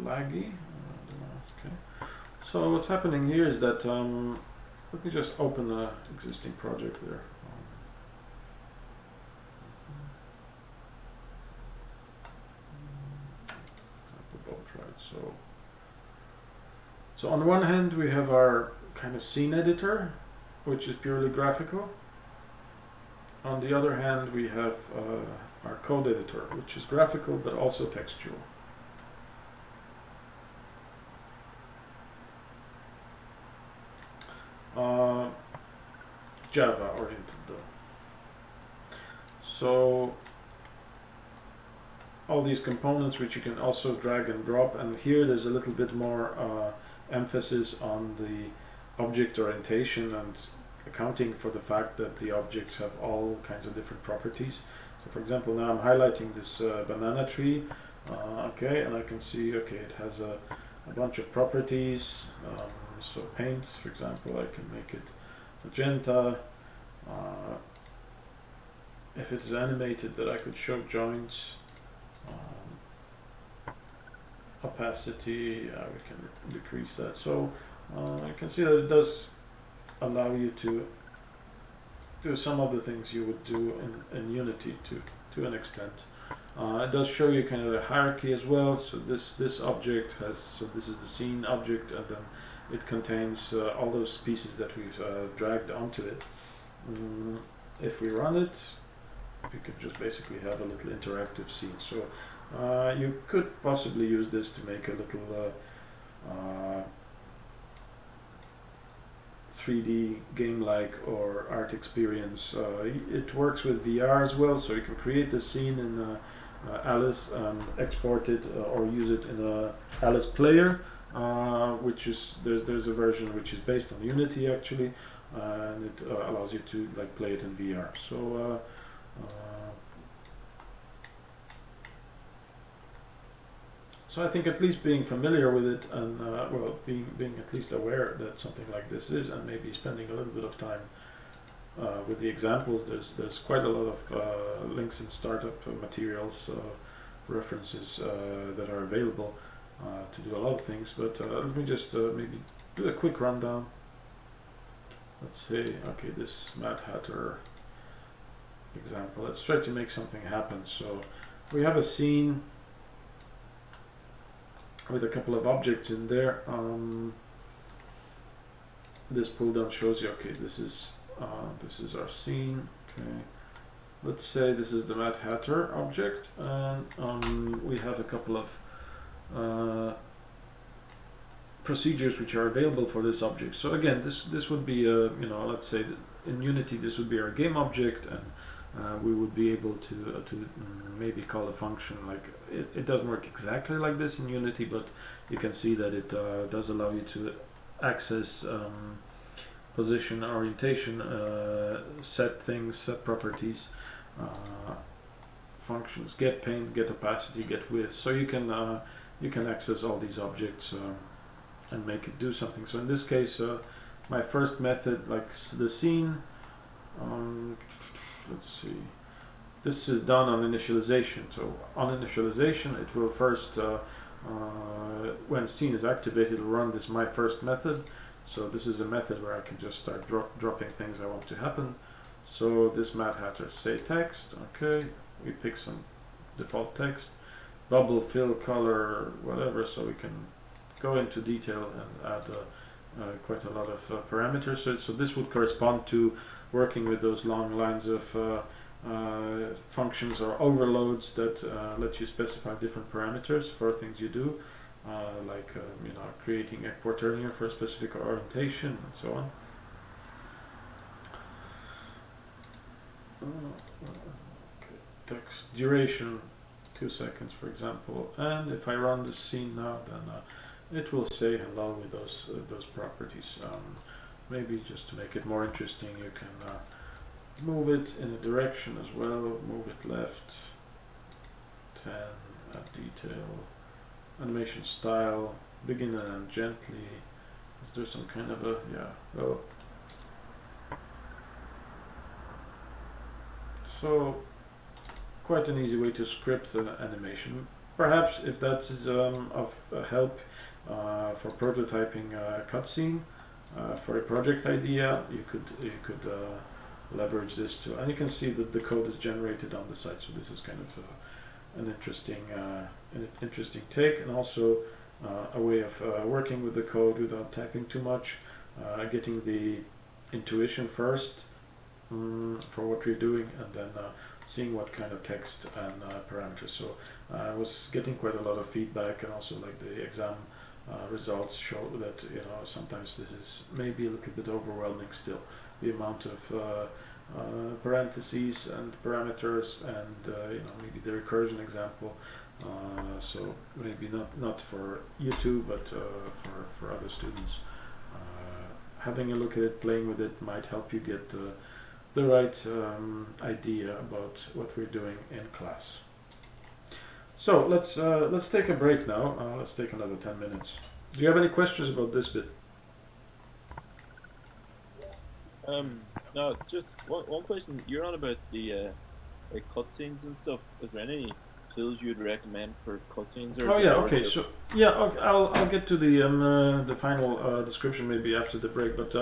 laggy. I don't know. Okay. So what's happening here is that let me just open an existing project there. So on one hand we have our kind of scene editor, which is purely graphical. On the other hand, we have our code editor, which is graphical but also textual. Java oriented though. So all these components which you can also drag and drop, and here there's a little bit more emphasis on the object orientation and accounting for the fact that the objects have all kinds of different properties. So for example, now I'm highlighting this banana tree, okay, and I can see, okay, it has a bunch of properties. So paint, for example, I can make it magenta. If it is animated, that I could show joints. Opacity, we can decrease that. So you can see that it does allow you to do some of the things you would do in Unity to an extent. It does show you kind of a hierarchy as well. So this object has, so this is the scene object, and then it contains all those pieces that we've dragged onto it. If we run it, you could just basically have a little interactive scene. So you could possibly use this to make a little 3D game-like or art experience. It works with VR as well, so you can create the scene in Alice and export it or use it in a Alice player, which is there's a version which is based on Unity actually, and it allows you to like play it in VR. So I think at least being familiar with it and well, being at least aware that something like this is, and maybe spending a little bit of time with the examples. There's quite a lot of links in startup materials, references that are available to do a lot of things. But let me just maybe do a quick rundown. Let's say, okay, this Mad Hatter example. Let's try to make something happen. So we have a scene with a couple of objects in there. This pull down shows you, okay, this is our scene. Okay, let's say this is the Mad Hatter object, and we have a couple of procedures which are available for this object. So again, this would be a, you know, let's say in Unity this would be our game object, and we would be able to maybe call a function like it doesn't work exactly like this in Unity, but you can see that it does allow you to access position, orientation, set things, set properties, functions, get paint, get opacity, get width. So you can access all these objects and make it do something. So in this case, my first method, like the scene, let's see, this is done on initialization. So on initialization, it will first, when scene is activated, it will run this my first method. So this is a method where I can just start dropping things I want to happen. So this Mad Hatter, say text, okay, we pick some default text, bubble, fill, color, whatever, so we can go into detail and add quite a lot of parameters. So this would correspond to working with those long lines of functions or overloads that let you specify different parameters for things you do, like creating export earlier for a specific orientation and so on. Okay. Text duration 2 seconds, for example, and if I run the scene now, then it will say hello with those properties. Maybe just to make it more interesting, you can move it in a direction as well. Move it left 10, add detail, animation style, begin and end gently. Is there some kind of a oh. So quite an easy way to script an animation. Perhaps if that is of help for prototyping a cutscene for a project idea, you could leverage this too. And you can see that the code is generated on the site. So this is kind of an interesting take, and also a way of working with the code without typing too much, getting the intuition first for what you're doing, and then seeing what kind of text and parameters. So I was getting quite a lot of feedback, and also like the exam results show that sometimes this is maybe a little bit overwhelming still, the amount of parentheses and parameters, and maybe the recursion example. So maybe not for you two, but for other students. Having a look at it, playing with it might help you get the right idea about what we're doing in class. So let's take a break now. Let's take another 10 minutes. Do you have any questions about this bit? No, just one question. You're on about the like cutscenes and stuff. Is there any tools you'd recommend for cutscenes? Or okay. So okay, I'll get to the final description maybe after the break. But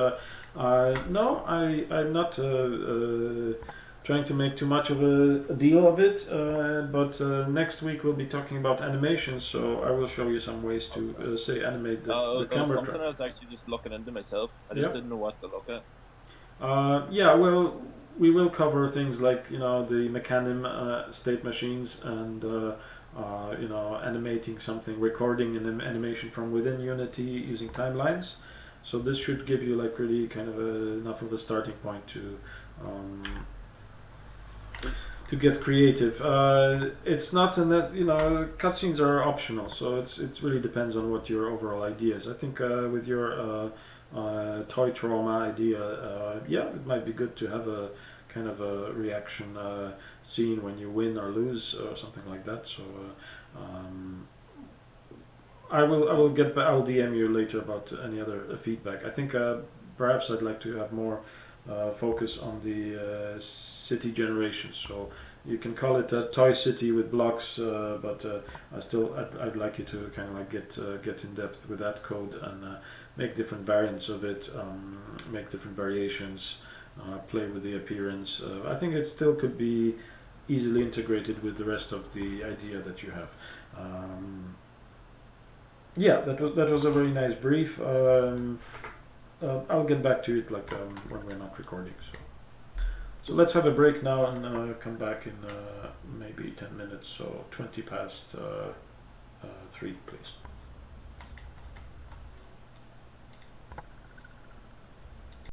no, I'm not trying to make too much of a deal of it. But next week we'll be talking about animation, so I will show you some ways to say animate the camera track. Something I was actually just looking into myself. I just didn't know what to look at. Well, we will cover things like the Mechanim state machines, and animating something, recording an animation from within Unity using timelines. So this should give you like really kind of enough of a starting point to get creative. It's not cutscenes are optional, so it really depends on what your overall idea is. I think with your toy trauma idea, it might be good to have a kind of a reaction scene when you win or lose or something like that. So I'll DM you later about any other feedback. I think perhaps I'd like to have more focus on the city generation. So you can call it a toy city with blocks, but I'd like you to kind of like get in depth with that code and make different variants of it, make different variations, play with the appearance. I think it still could be easily integrated with the rest of the idea that you have. That was a very nice brief. I'll get back to it when we're not recording. So let's have a break now and come back in maybe 10 minutes. So 20 past 3, please.